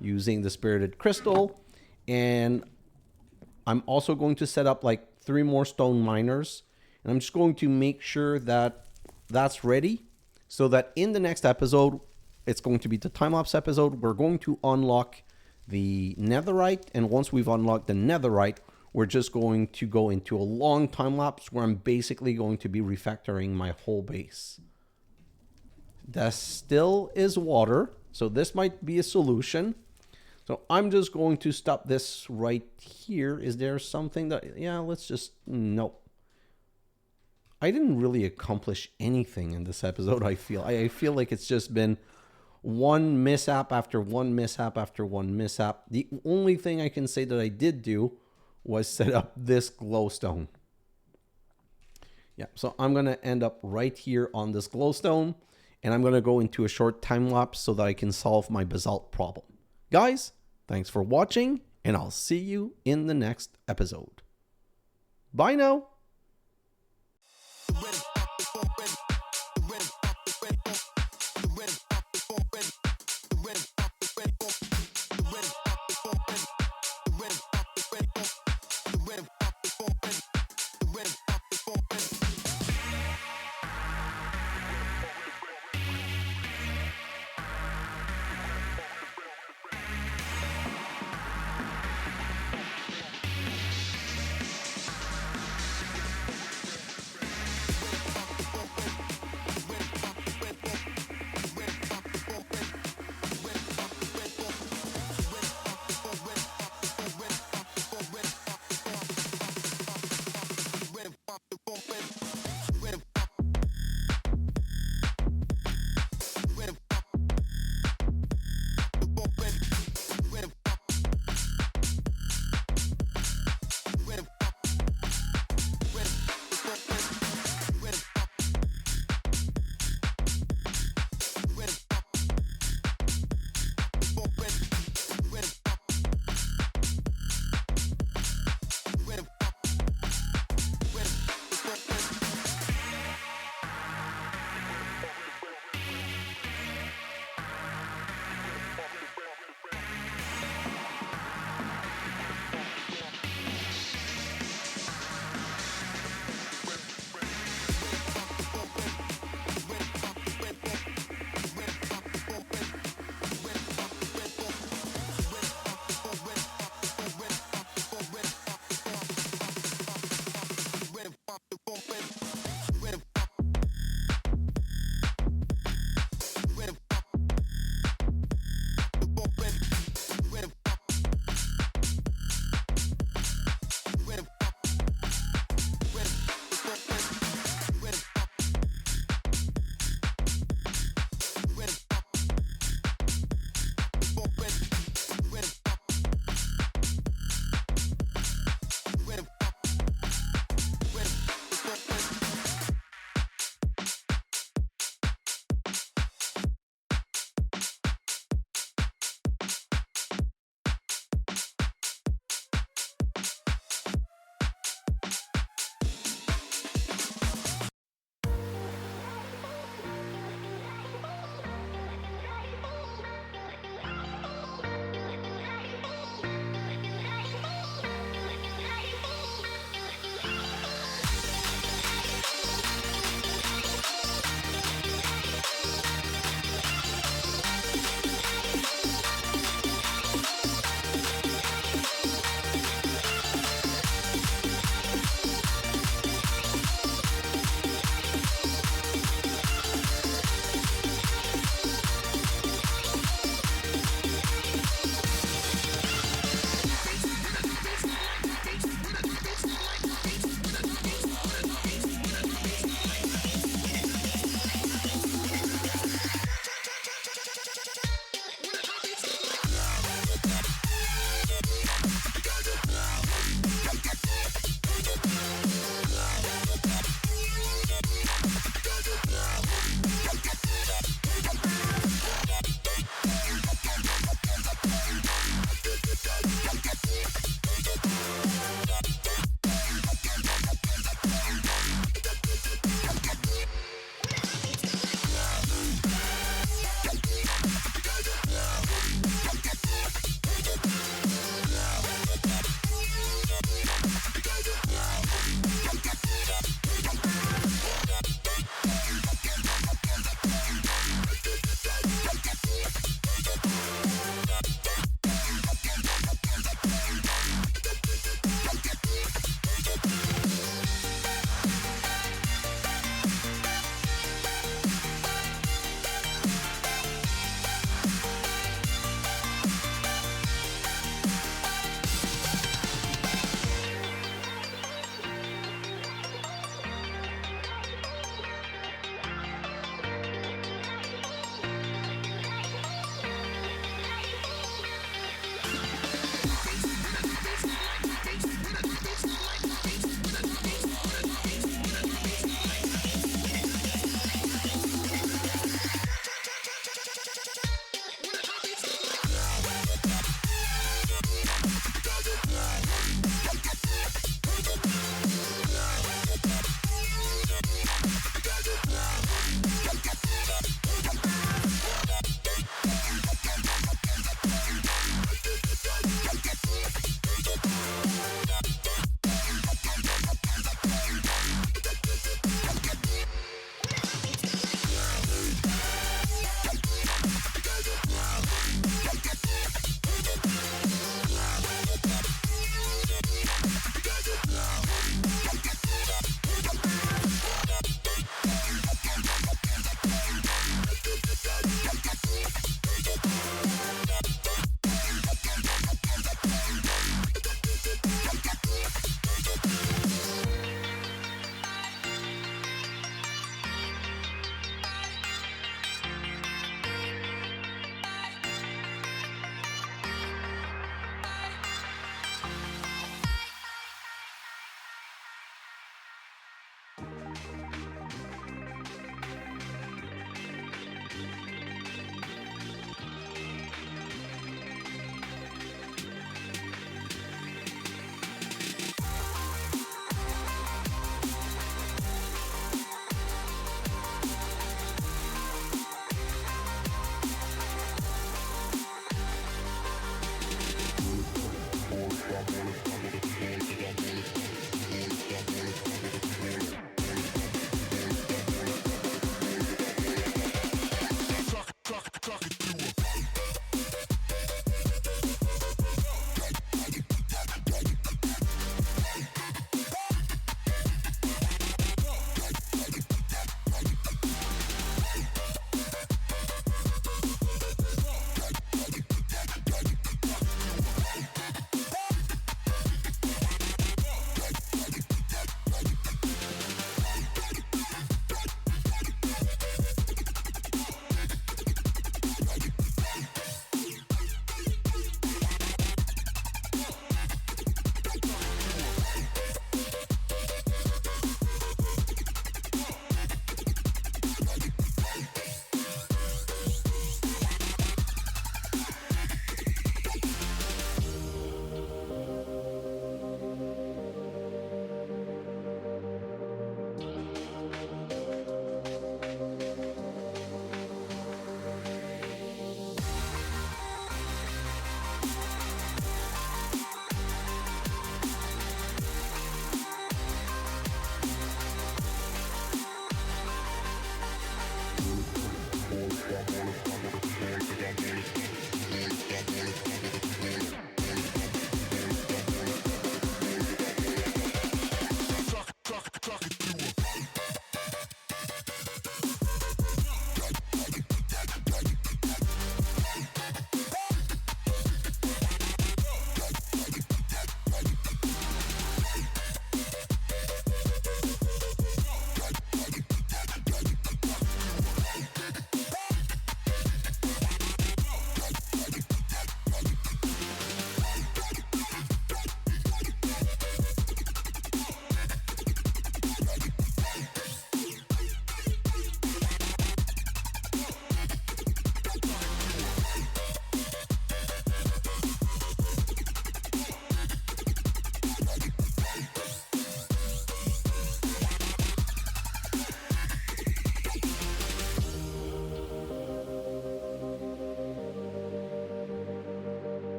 using the spirited crystal. And I'm also going to set up like 3 more stone miners. And I'm just going to make sure that that's ready so that in the next episode, it's going to be the time-lapse episode. We're going to unlock the netherite. And once we've unlocked the netherite, we're just going to go into a long time lapse where I'm basically going to be refactoring my whole base. That still is water, so this might be a solution. So I'm just going to stop this right here. Is there something that, yeah, let's just, nope. I didn't really accomplish anything in this episode, I feel. I feel like it's just been one mishap after one mishap after one mishap. The only thing I can say that I did do was set up this glowstone. Yeah, so I'm going to end up right here on this glowstone, and I'm going to go into a short time lapse so that I can solve my basalt problem. Guys, thanks for watching, and I'll see you in the next episode. Bye now.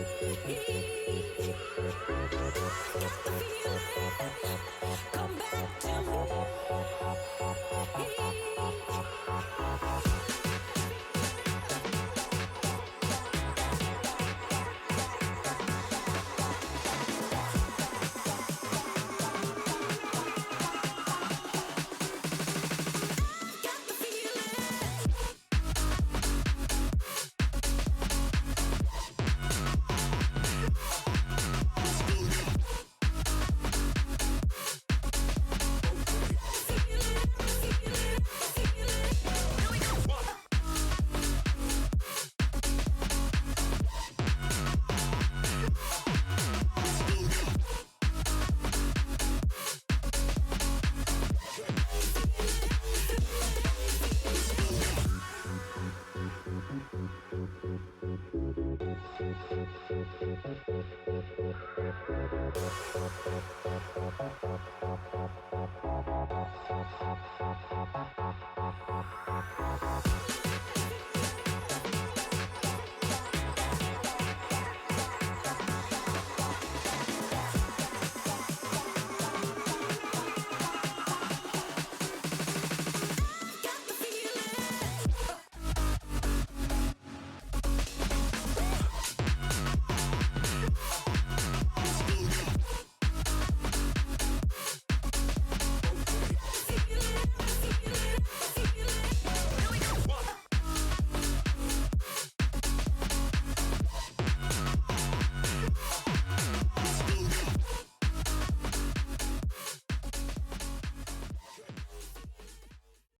Come back to